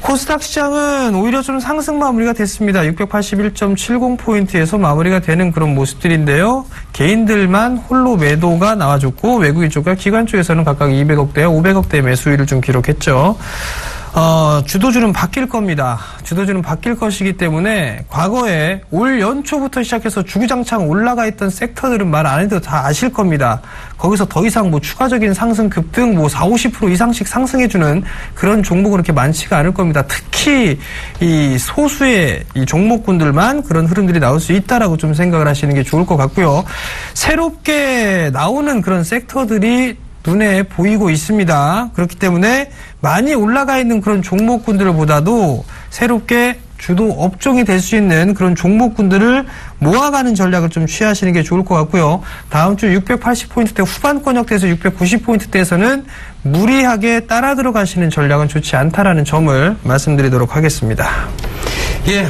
코스닥 시장은 오히려 좀 상승 마무리가 됐습니다. 681.70포인트에서 마무리가 되는 그런 모습들인데요. 개인들만 홀로 매도가 나와줬고, 외국인 쪽과 기관 쪽에서는 각각 200억대와 500억대 매수율을 좀 기록했죠. 주도주는 바뀔 겁니다. 주도주는 바뀔 것이기 때문에 과거에 올 연초부터 시작해서 주구장창 올라가 있던 섹터들은 말 안 해도 다 아실 겁니다. 거기서 더 이상 뭐 추가적인 상승 급등 40, 50% 이상씩 상승해주는 그런 종목은 그렇게 많지가 않을 겁니다. 특히 이 소수의 이 종목군들만 그런 흐름들이 나올 수 있다라고 좀 생각을 하시는 게 좋을 것 같고요. 새롭게 나오는 그런 섹터들이 눈에 보이고 있습니다. 그렇기 때문에 많이 올라가 있는 그런 종목군들보다도 새롭게 주도 업종이 될 수 있는 그런 종목군들을 모아가는 전략을 좀 취하시는 게 좋을 것 같고요. 다음 주 680포인트대 후반권역대에서 690포인트대에서는 무리하게 따라 들어가시는 전략은 좋지 않다라는 점을 말씀드리도록 하겠습니다. 예,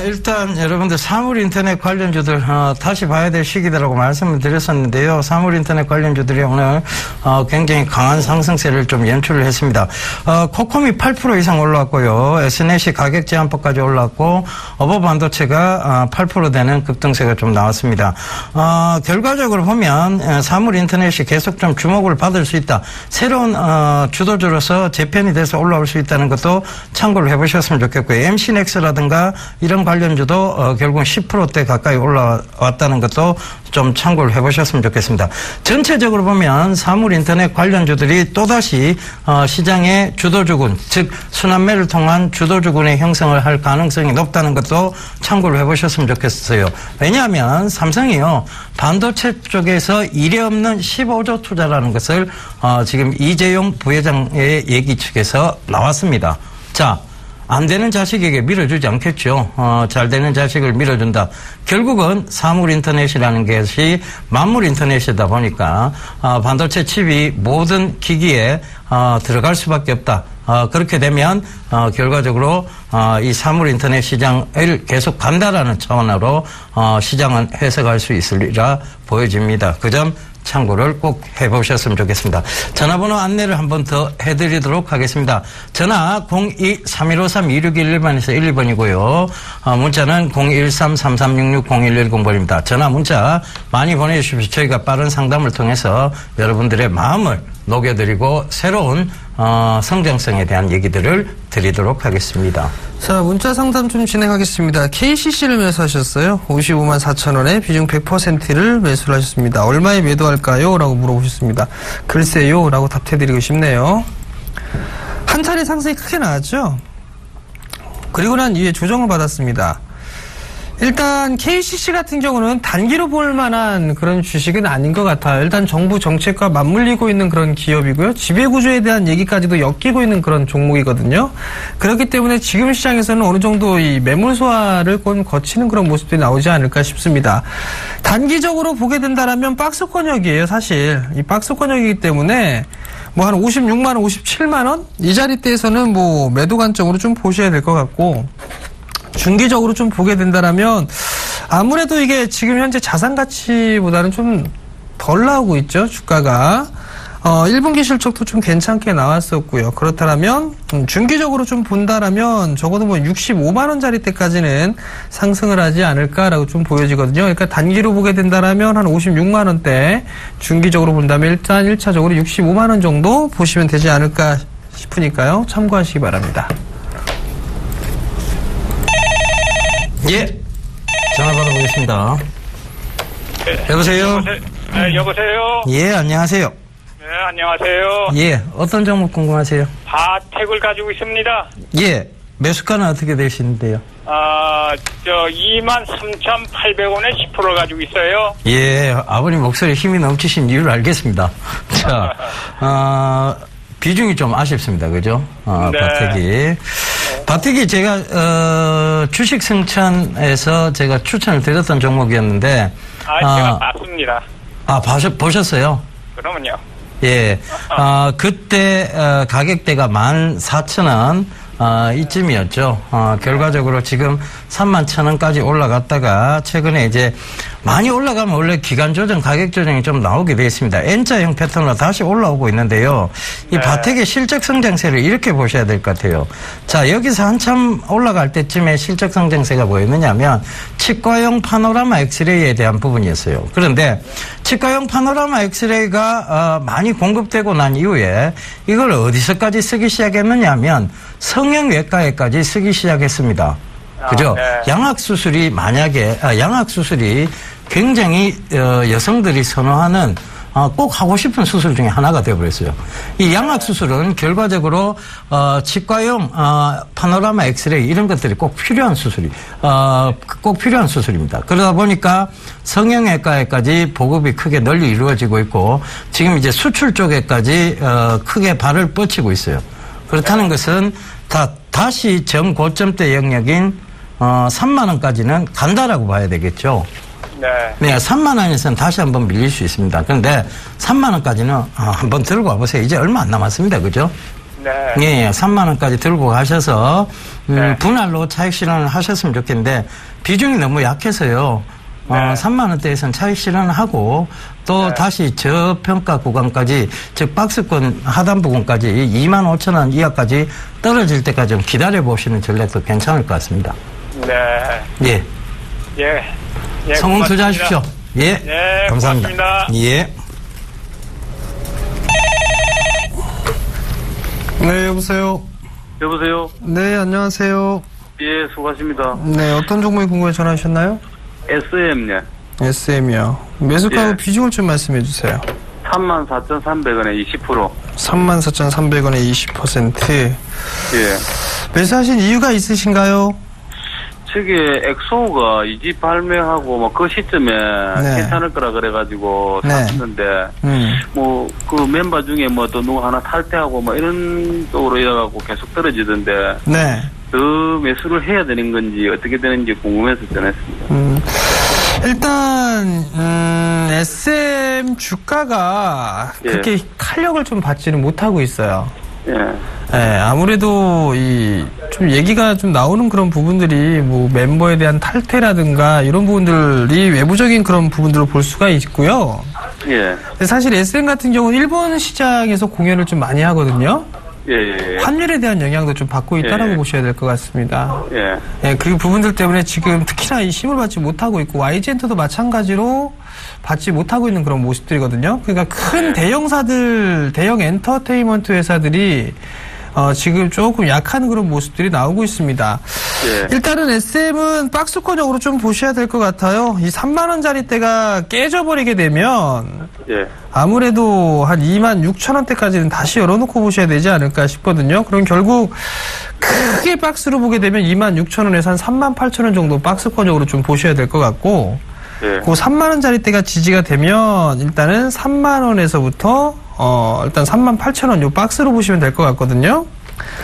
일단 여러분들 사물 인터넷 관련주들 다시 봐야 될 시기다라고 말씀을 드렸었는데요. 사물 인터넷 관련주들이 오늘 굉장히 강한 상승세를 좀 연출을 했습니다. 코콤이 8% 이상 올라왔고요. S넷이 가격 제한법까지 올라왔고, 어버 반도체가 8% 되는 급등세가 좀 나왔습니다. 결과적으로 보면 사물 인터넷이 계속 좀 주목을 받을 수 있다. 새로운 주도주로서 재편이 돼서 올라올 수 있다는 것도 참고를 해보셨으면 좋겠고요. MC넥스라든가 이런 관련주도 결국은 10%대 가까이 올라왔다는 것도 좀 참고를 해보셨으면 좋겠습니다. 전체적으로 보면 사물 인터넷 관련주들이 또다시 시장의 주도주군, 즉 순환매를 통한 주도주군의 형성을 할 가능성이 높다는 것도 참고를 해보셨으면 좋겠어요. 왜냐하면 삼성이요, 반도체 쪽에서 이례 없는 15조 투자라는 것을 지금 이재용 부회장의 얘기 측에서 나왔습니다. 자, 안 되는 자식에게 밀어주지 않겠죠. 잘 되는 자식을 밀어준다. 결국은 사물 인터넷이라는 것이 만물 인터넷이다 보니까 반도체 칩이 모든 기기에 들어갈 수밖에 없다. 그렇게 되면 결과적으로 이 사물 인터넷 시장을 계속 간다라는 차원으로 시장은 해석할 수 있으리라 보여집니다. 그 점 참고를 꼭 해보셨으면 좋겠습니다. 전화번호 안내를 한 번 더 해드리도록 하겠습니다. 전화 02-3153-2611번에서 1번이고요. 문자는 013-3366-0110번입니다. 전화 문자 많이 보내주십시오. 저희가 빠른 상담을 통해서 여러분들의 마음을 녹여드리고 새로운 성장성에 대한 얘기들을 드리도록 하겠습니다. 자, 문자 상담 좀 진행하겠습니다. KCC를 매수하셨어요. 55만 4천 원에 비중 100%를 매수를 하셨습니다. 얼마에 매도할까요? 라고 물어보셨습니다. 글쎄요 라고 답해드리고 싶네요. 한 차례 상승이 크게 나왔죠. 그리고 난 이후에 조정을 받았습니다. 일단 KCC 같은 경우는 단기로 볼 만한 그런 주식은 아닌 것 같아요. 일단 정부 정책과 맞물리고 있는 그런 기업이고요. 지배구조에 대한 얘기까지도 엮이고 있는 그런 종목이거든요. 그렇기 때문에 지금 시장에서는 어느 정도 이 매물 소화를 거치는 그런 모습들이 나오지 않을까 싶습니다. 단기적으로 보게 된다라면 박스권역이에요, 사실. 이 박스권역이기 때문에 뭐 한 56만 원, 57만 원? 이 자리대에서는 뭐 매도 관점으로 좀 보셔야 될 것 같고, 중기적으로 좀 보게 된다라면 아무래도 이게 지금 현재 자산 가치보다는 좀 덜 나오고 있죠, 주가가. 1분기 실적도 좀 괜찮게 나왔었고요. 그렇다면 중기적으로 좀 본다라면 적어도 뭐 65만 원짜리 때까지는 상승을 하지 않을까라고 좀 보여지거든요. 그러니까 단기로 보게 된다라면 한 56만 원대, 중기적으로 본다면 일단 1차적으로 65만 원 정도 보시면 되지 않을까 싶으니까요. 참고하시기 바랍니다. 예. 전화 받아보겠습니다. 네. 여보세요? 네, 여보세요? 예, 안녕하세요. 네, 안녕하세요. 예, 어떤 종목 궁금하세요? 바텍을 가지고 있습니다. 예, 매수가는 어떻게 되시는데요? 23,800원에 10% 가지고 있어요. 예, 아버님 목소리 힘이 넘치신 이유를 알겠습니다. 자, 비중이 좀 아쉽습니다. 그죠? 네. 바텍이. 바텍이 제가, 주식 승천에서 제가 추천을 드렸던 종목이었는데. 제가 봤습니다. 보셨어요? 그러면요. 예. 그때, 가격대가 14,000원. 이쯤이었죠. 결과적으로 지금 31,000원까지 올라갔다가 최근에 이제 많이 올라가면 원래 기간 조정, 가격 조정이 좀 나오게 되어 있습니다. N자형 패턴으로 다시 올라오고 있는데요. 이 바텍의 실적 성장세를 이렇게 보셔야 될 것 같아요. 자, 여기서 한참 올라갈 때쯤에 실적 성장세가 뭐였느냐면 치과용 파노라마 엑스레이에 대한 부분이었어요. 그런데 치과용 파노라마 엑스레이가 많이 공급되고 난 이후에 이걸 어디서까지 쓰기 시작했느냐 하면 성형외과에까지 쓰기 시작했습니다. 그죠? 네. 양악수술이 양악수술이 굉장히 여성들이 선호하는 꼭 하고 싶은 수술 중에 하나가 되어버렸어요. 이 양악수술은 결과적으로 치과용 파노라마 엑스레이 이런 것들이 꼭 필요한 수술입니다. 그러다 보니까 성형외과에까지 보급이 크게 널리 이루어지고 있고 지금 이제 수출 쪽에까지 크게 발을 뻗치고 있어요. 그렇다는 것은 다시 정고점대 영역인 3만 원까지는 간다라고 봐야 되겠죠. 네, 3만 원에서는 다시 한번 밀릴 수 있습니다. 그런데 3만 원까지는 한번 들고 와보세요. 이제 얼마 안 남았습니다. 그죠? 네. 예, 3만 원까지 들고 가셔서 분할로 차익 실현을 하셨으면 좋겠는데 비중이 너무 약해서요. 3만 원대에서는 차익 실현을 하고 또 다시 저평가 구간까지 즉 박스권 하단 부분까지 2만 5천 원 이하까지 떨어질 때까지 좀 기다려 보시는 전략도 괜찮을 것 같습니다. 네. 예. 예, 성공 고맙습니다. 투자하십시오. 예. 네, 감사합니다. 고맙습니다. 예. 네, 여보세요. 여보세요? 네, 안녕하세요. 예, 수고하십니다. 네, 어떤 종목이 궁금해 전화하셨나요? SM요. SM이요. 매수가 예. 비중을 좀 말씀해 주세요. 34,300원에 20%. 34,300원에 20%. 예. 매수하신 이유가 있으신가요? 저게 엑소가 이 집 발매하고 뭐 그 시점에 네. 괜찮을 거라 그래가지고 네. 샀는데 뭐 그 멤버 중에 뭐 또 누구 하나 탈퇴하고 뭐 이런 쪽으로 이어가고 계속 떨어지던데 네. 더 매수를 해야 되는 건지 어떻게 되는지 궁금해서 전했습니다. 일단 SM 주가가 예. 그렇게 탄력을 좀 받지는 못하고 있어요. 예. 네, 아무래도 좀 얘기가 좀 나오는 그런 부분들이 뭐 멤버에 대한 탈퇴라든가 이런 부분들이 외부적인 그런 부분들로 볼 수가 있고요. 예. 근데 사실 SM 같은 경우는 일본 시장에서 공연을 좀 많이 하거든요. 예. 환율에 대한 영향도 좀 받고 있다라고 예. 보셔야 될 것 같습니다. 예. 예, 그 부분들 때문에 지금 특히나 이 힘을 받지 못하고 있고 YG엔터도 마찬가지로 받지 못하고 있는 그런 모습들이거든요. 그러니까 큰 대형사들, 대형 엔터테인먼트 회사들이 지금 조금 약한 그런 모습들이 나오고 있습니다. 예. 일단은 SM은 박스권역으로 좀 보셔야 될 것 같아요. 이 3만원짜리대가 깨져버리게 되면 예. 아무래도 한 26,000원대까지는 다시 열어놓고 보셔야 되지 않을까 싶거든요. 그럼 결국 크게 박스로 보게 되면 26,000원에서 한 38,000원 정도 박스권역으로 좀 보셔야 될 것 같고 예. 그 3만원짜리대가 지지가 되면 일단은 3만원에서부터 일단 38,000원 요 박스로 보시면 될 것 같거든요.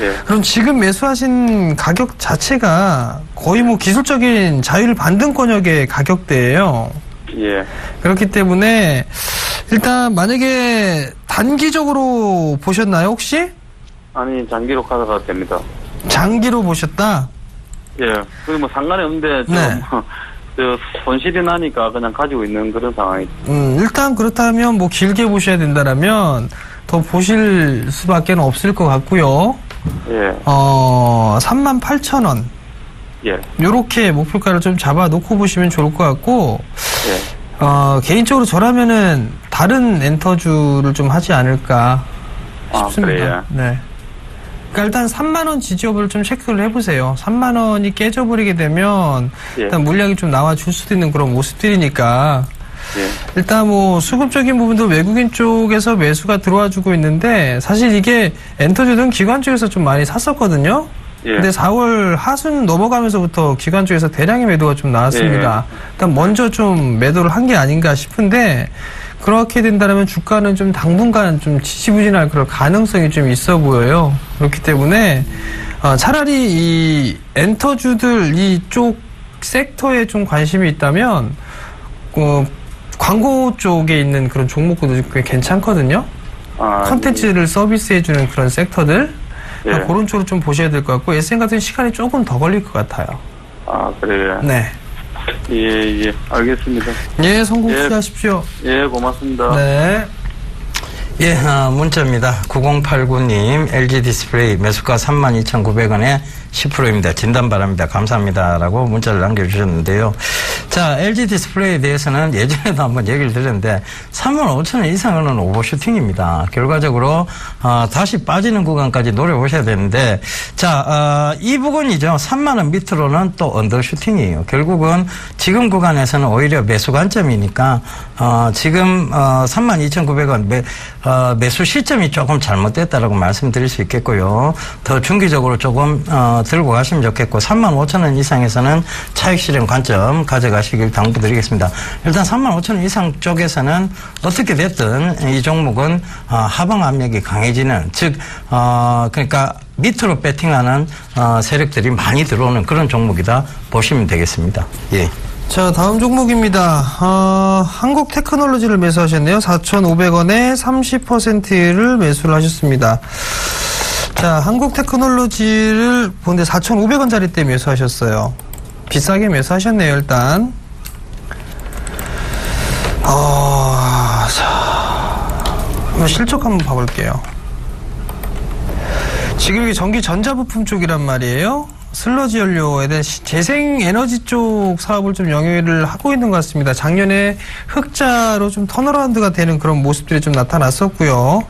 예. 그럼 지금 매수하신 가격 자체가 거의 뭐 기술적인 자율 반등권역의 가격대예요. 예. 그렇기 때문에 일단 만약에 단기적으로 보셨나요 혹시? 아니, 장기로 가다가 됩니다. 장기로 보셨다? 예. 그게 뭐 상관이 없는데, 네. 손실이 나니까 그냥 가지고 있는 그런 상황이. 일단 그렇다면 뭐 길게 보셔야 된다라면 더 보실 수밖에 없을 것 같고요. 예. 38,000원. 예. 요렇게 목표가를 좀 잡아놓고 보시면 좋을 것 같고, 예. 개인적으로 저라면은 다른 엔터주를 좀 하지 않을까 싶습니다. 그래요? 네. 그러니까 일단 3만원 지지업을 좀 체크를 해보세요. 3만원이 깨져버리게 되면 예. 일단 물량이 좀 나와줄 수도 있는 그런 모습들이니까 예. 일단 뭐 수급적인 부분도 외국인 쪽에서 매수가 들어와주고 있는데 사실 이게 엔터주는 기관 쪽에서 좀 많이 샀었거든요. 예. 근데 4월 하순 넘어가면서부터 기관 쪽에서 대량의 매도가 좀 나왔습니다. 예. 일단 먼저 좀 매도를 한 게 아닌가 싶은데 그렇게 된다면 주가는 좀 당분간 좀 지지부진할 그런 가능성이 좀 있어 보여요. 그렇기 때문에 차라리 이 엔터주들 이쪽 섹터에 좀 관심이 있다면 광고 쪽에 있는 그런 종목들도 꽤 괜찮거든요. 컨텐츠를 서비스해주는 그런 섹터들 그런 쪽으로 좀 보셔야 될 것 같고 SM 같은 시간이 조금 더 걸릴 것 같아요. 그래요? 네. 예. 알겠습니다. 예, 성공 투자하십시오. 예, 고맙습니다. 네. 예, 문자입니다. 9089님, LG 디스플레이 매수가 32,900원에 10%입니다. 진단 바랍니다. 감사합니다. 라고 문자를 남겨주셨는데요. 자, LG 디스플레이에 대해서는 예전에도 한번 얘기를 드렸는데 35,000원 이상은 오버슈팅입니다. 결과적으로 다시 빠지는 구간까지 노려보셔야 되는데 자, 이 부분이죠. 3만원 밑으로는 또 언더슈팅이에요. 결국은 지금 구간에서는 오히려 매수 관점이니까 지금 32,900원 매수 시점이 조금 잘못됐다라고 말씀드릴 수 있겠고요. 더 중기적으로 조금 들고 가시면 좋겠고 35,000원 이상에서는 차익 실현 관점 가져가시길 당부드리겠습니다. 일단 35,000원 이상 쪽에서는 어떻게 됐든 이 종목은 하방 압력이 강해지는 즉 그러니까 밑으로 배팅하는 세력들이 많이 들어오는 그런 종목이다 보시면 되겠습니다. 예. 자, 다음 종목입니다. 한국테크놀로지를 매수하셨네요. 4,500원에 30%를 매수를 하셨습니다. 자, 한국테크놀로지를 보는데 4,500원짜리 때 매수하셨어요. 비싸게 매수하셨네요, 일단. 자, 한번 실적 한번 봐볼게요. 지금 이게 전기 전자부품 쪽이란 말이에요. 슬러지 연료에 대한 재생에너지 쪽 사업을 좀 영위를 하고 있는 것 같습니다. 작년에 흑자로 좀 턴어라운드가 되는 그런 모습들이 좀 나타났었고요.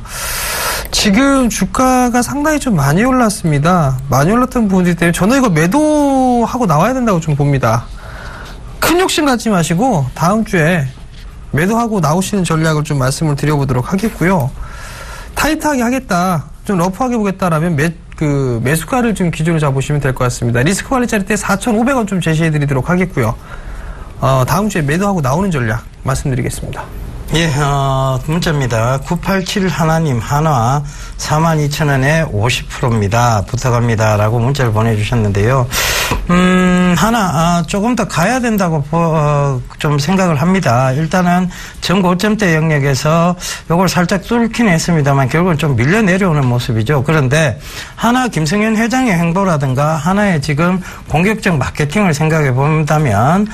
지금 주가가 상당히 좀 많이 올랐습니다. 많이 올랐던 부분들 때문에 저는 이거 매도하고 나와야 된다고 좀 봅니다. 큰 욕심 갖지 마시고 다음 주에 매도하고 나오시는 전략을 좀 말씀을 드려보도록 하겠고요. 타이트하게 하겠다, 좀 러프하게 보겠다라면 매수가를 좀 기준으로 잡으시면 될 것 같습니다. 리스크 관리자리 때 4,500원 좀 제시해드리도록 하겠고요. 다음 주에 매도하고 나오는 전략 말씀드리겠습니다. 예, 문자입니다. 987 하나님, 한화 42,000원에 50%입니다. 부탁합니다. 라고 문자를 보내주셨는데요. 조금 더 가야 된다고, 좀 생각을 합니다. 일단은 전고점대 영역에서 요걸 살짝 뚫긴 했습니다만 결국은 좀 밀려 내려오는 모습이죠. 그런데 하나 김성현 회장의 행보라든가 하나의 지금 공격적 마케팅을 생각해 본다면,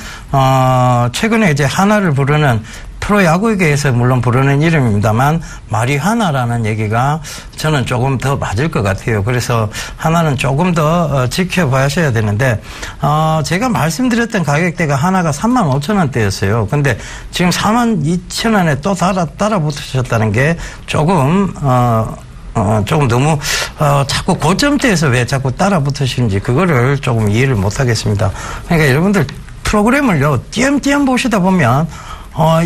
최근에 이제 하나를 부르는 프로야구계에서 물론 부르는 이름입니다만 마리하나라는 얘기가 저는 조금 더 맞을 것 같아요. 그래서 하나는 조금 더 지켜봐셔야 되는데 제가 말씀드렸던 가격대가 하나가 35,000원대였어요. 근데 지금 42,000원에 또 따라붙으셨다는 게 조금 조금 너무 자꾸 고점대에서 왜 자꾸 따라붙으시는지 그거를 조금 이해를 못하겠습니다. 그러니까 여러분들 프로그램을요 띄엄띄엄 보시다 보면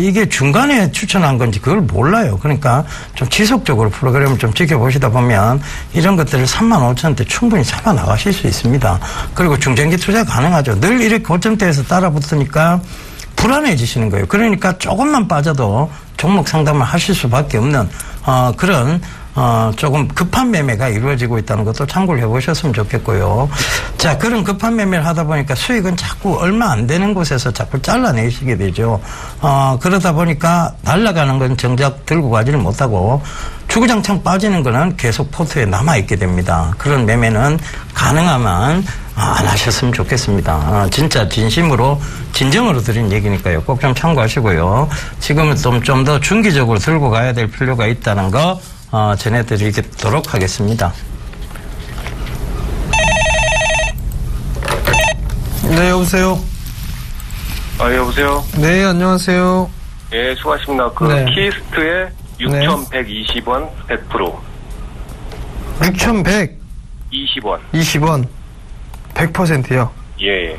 이게 중간에 추천한 건지 그걸 몰라요. 그러니까 좀 지속적으로 프로그램을 좀 지켜보시다 보면 이런 것들을 35,000원대 충분히 잡아 나가실 수 있습니다. 그리고 중장기 투자 가능하죠. 늘 이렇게 고점대에서 따라붙으니까 불안해지시는 거예요. 그러니까 조금만 빠져도 종목 상담을 하실 수밖에 없는 그런 조금 급한 매매가 이루어지고 있다는 것도 참고를 해보셨으면 좋겠고요. 자, 그런 급한 매매를 하다 보니까 수익은 자꾸 얼마 안 되는 곳에서 자꾸 잘라내시게 되죠. 그러다 보니까 날아가는 건 정작 들고 가지를 못하고 주구장창 빠지는 거는 계속 포트에 남아있게 됩니다. 그런 매매는 가능하면 안 하셨으면 좋겠습니다. 진짜 진심으로 진정으로 드린 얘기니까요. 꼭 좀 참고하시고요. 지금은 좀 더 중기적으로 들고 가야 될 필요가 있다는 거 전해드리도록 하겠습니다. 네, 여보세요. 여보세요. 네, 안녕하세요. 예, 수고하십니다. 네. 키스트에 6,120원 100%. 6,100. 20원. 20원. 100%요. 예.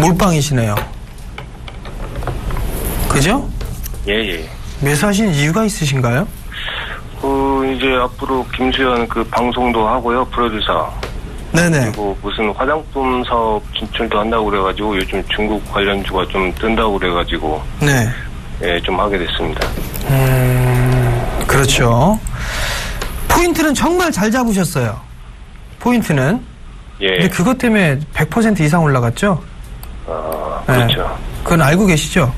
몰빵이시네요. 그죠? 예. 매수하신 이유가 있으신가요? 이제 앞으로 김수현 방송도 하고요, 프로듀서. 네네. 그리고 무슨 화장품 사업 진출도 한다고 그래가지고 요즘 중국 관련주가 좀 뜬다고 그래가지고. 네. 예, 좀 하게 됐습니다. 그렇죠. 포인트는 정말 잘 잡으셨어요. 포인트는. 예. 근데 그것 때문에 100% 이상 올라갔죠? 그렇죠. 네. 그건 알고 계시죠?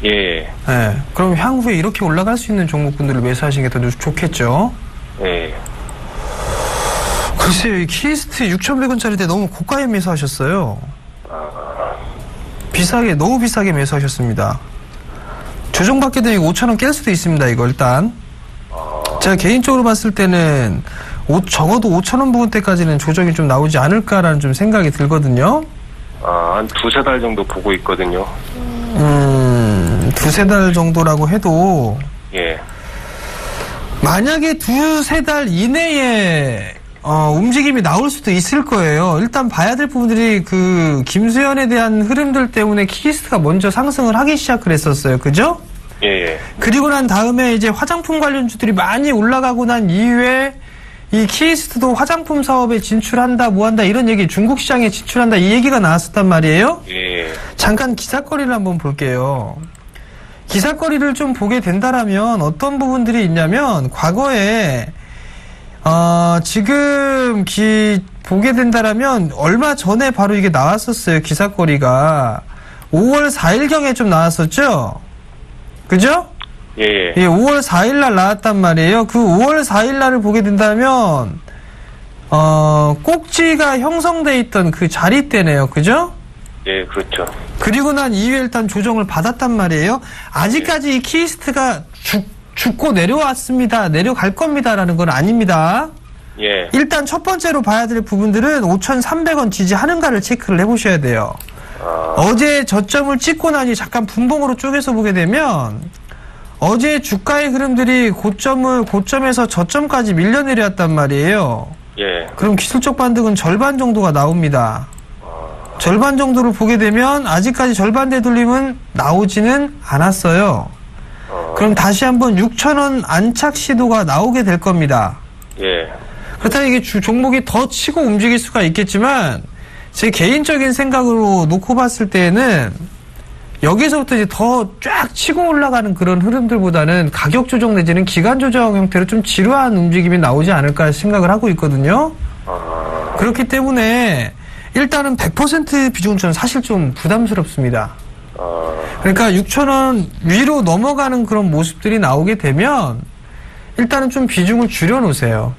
예. 네. 그럼 향후에 이렇게 올라갈 수 있는 종목분들을 매수하시는 게 더 좋겠죠? 예. 글쎄요, 이 키스트 6,100원짜리인데 너무 고가에 매수하셨어요. 너무 비싸게 매수하셨습니다. 조정받게 되면 5,000원 깰 수도 있습니다, 이거 일단. 제가 개인적으로 봤을 때는 적어도 5,000원 부근대까지는 조정이 좀 나오지 않을까라는 좀 생각이 들거든요. 한 2-3달 정도 보고 있거든요. 2-3달 정도라고 해도. 예. 만약에 2-3달 이내에 움직임이 나올 수도 있을 거예요. 일단 봐야 될 부분들이 김수현에 대한 흐름들 때문에 키스트가 먼저 상승을 하기 시작을 했었어요. 그죠? 예. 그리고 난 다음에 이제 화장품 관련주들이 많이 올라가고 난 이후에 이 키스트도 화장품 사업에 진출한다, 뭐한다, 이런 얘기, 중국 시장에 진출한다, 이 얘기가 나왔었단 말이에요? 예. 잠깐 기사거리를 한번 볼게요. 기사거리를 좀 보게 된다라면 어떤 부분들이 있냐면, 과거에, 지금 보게 된다라면, 얼마 전에 바로 이게 나왔었어요, 기사거리가. 5월 4일경에 좀 나왔었죠? 그죠? 예. 5월 4일날 나왔단 말이에요. 그 5월 4일날을 보게 된다면, 꼭지가 형성돼 있던 그 자리 때네요. 그죠? 예, 그렇죠. 그리고 난 이후에 일단 조정을 받았단 말이에요. 아직까지 이 키스트가 죽고 내려왔습니다. 내려갈 겁니다라는 건 아닙니다. 예. 일단 첫 번째로 봐야 될 부분들은 5,300원 지지하는가를 체크를 해보셔야 돼요. 어제 저점을 찍고 나니 잠깐 분봉으로 쪼개서 보게 되면 어제 주가의 흐름들이 고점에서 저점까지 밀려 내려왔단 말이에요. 예. 그럼 기술적 반등은 절반 정도가 나옵니다. 절반 정도를 보게 되면 아직까지 절반 되돌림은 나오지는 않았어요. 그럼 다시 한번 6,000원 안착 시도가 나오게 될 겁니다. 예. 그렇다면 이게 종목이 더 치고 움직일 수가 있겠지만 제 개인적인 생각으로 놓고 봤을 때는 여기서부터 이제 더 쫙 치고 올라가는 그런 흐름들보다는 가격 조정 내지는 기간 조정 형태로 좀 지루한 움직임이 나오지 않을까 생각을 하고 있거든요. 그렇기 때문에 일단은 100% 비중은 저는 사실 좀 부담스럽습니다. 그러니까 6,000원 위로 넘어가는 그런 모습들이 나오게 되면 일단은 좀 비중을 줄여놓으세요.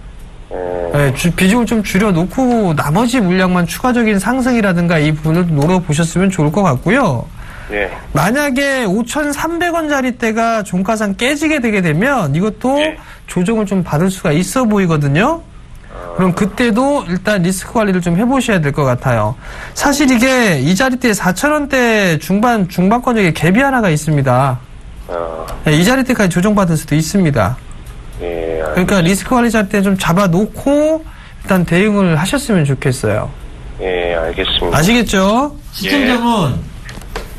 네, 비중을 좀 줄여놓고 나머지 물량만 추가적인 상승이라든가 이 부분을 노려보셨으면 좋을 것 같고요. 예. 만약에 5,300원짜리대가 종가상 깨지게 되게 되면 이것도 예. 조정을 좀 받을 수가 있어 보이거든요. 그럼 그때도 일단 리스크 관리를 좀 해보셔야 될 것 같아요. 사실 이게 이 자리대에 4,000원대 중반권역에 갭이 하나가 있습니다. 네, 이 자리대까지 조정받을 수도 있습니다. 예. 그러니까 리스크 관리 자리대 좀 잡아놓고 일단 대응을 하셨으면 좋겠어요. 예, 알겠습니다. 아시겠죠?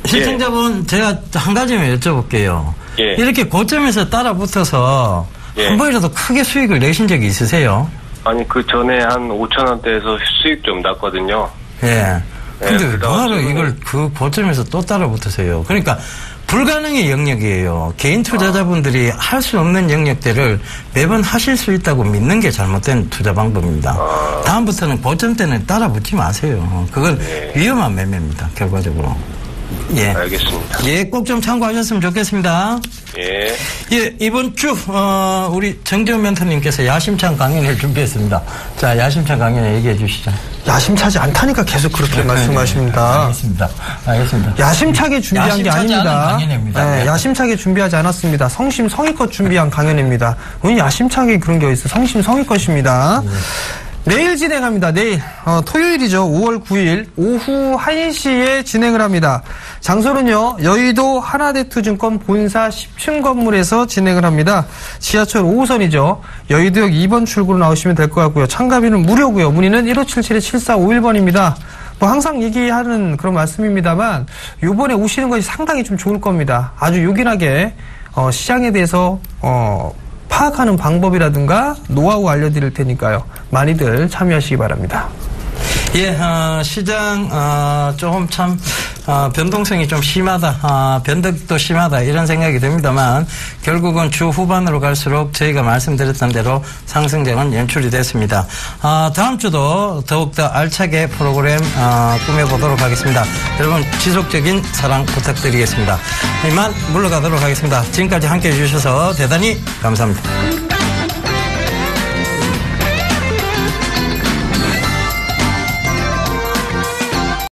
시청자분 제가 한 가지만 여쭤볼게요. 예. 이렇게 고점에서 따라 붙어서 예. 한 번이라도 크게 수익을 내신 적이 있으세요? 아니, 그 전에 한 5,000원대에서 수익 좀 났거든요. 예. 근데 네, 뭐하러 그래가지고- 이걸 그 고점에서 또 따라 붙으세요? 그러니까 불가능의 영역이에요. 개인 투자자분들이 할 수 없는 영역들을 매번 하실 수 있다고 믿는 게 잘못된 투자 방법입니다. 다음부터는 고점 때는 따라 붙지 마세요. 그건 위험한 매매입니다. 결과적으로. 예. 알겠습니다. 예, 꼭 좀 참고하셨으면 좋겠습니다. 예. 예, 이번 주, 우리 정재훈 멘토님께서 야심찬 강연을 준비했습니다. 자, 야심찬 강연 얘기해 주시죠. 야심차지 않다니까 계속 그렇게 말씀하십니다. 알겠습니다. 알겠습니다. 야심차게 준비한 게 야심차지 않은 아닙니다. 강연입니다. 네, 네. 야심차게 준비하지 않았습니다. 성심성의껏 준비한 강연입니다. 왜 야심차게 그런 게 있어? 성심성의껏입니다. 내일 진행합니다. 내일 토요일이죠. 5월 9일 오후 1시에 진행을 합니다. 장소는요. 여의도 하나대투증권 본사 10층 건물에서 진행을 합니다. 지하철 5호선이죠. 여의도역 2번 출구로 나오시면 될 것 같고요. 참가비는 무료고요. 문의는 1577-7451번입니다. 뭐 항상 얘기하는 그런 말씀입니다만 요번에 오시는 것이 상당히 좀 좋을 겁니다. 아주 요긴하게 시장에 대해서 파악하는 방법이라든가 노하우 알려드릴 테니까요. 많이들 참여하시기 바랍니다. 예, 시장, 조금 참, 변동성이 좀 심하다, 변덕도 심하다, 이런 생각이 듭니다만, 결국은 주 후반으로 갈수록 저희가 말씀드렸던 대로 상승장은 연출이 됐습니다. 다음 주도 더욱더 알차게 프로그램, 꾸며보도록 하겠습니다. 여러분, 지속적인 사랑 부탁드리겠습니다. 이만 물러가도록 하겠습니다. 지금까지 함께 해주셔서 대단히 감사합니다.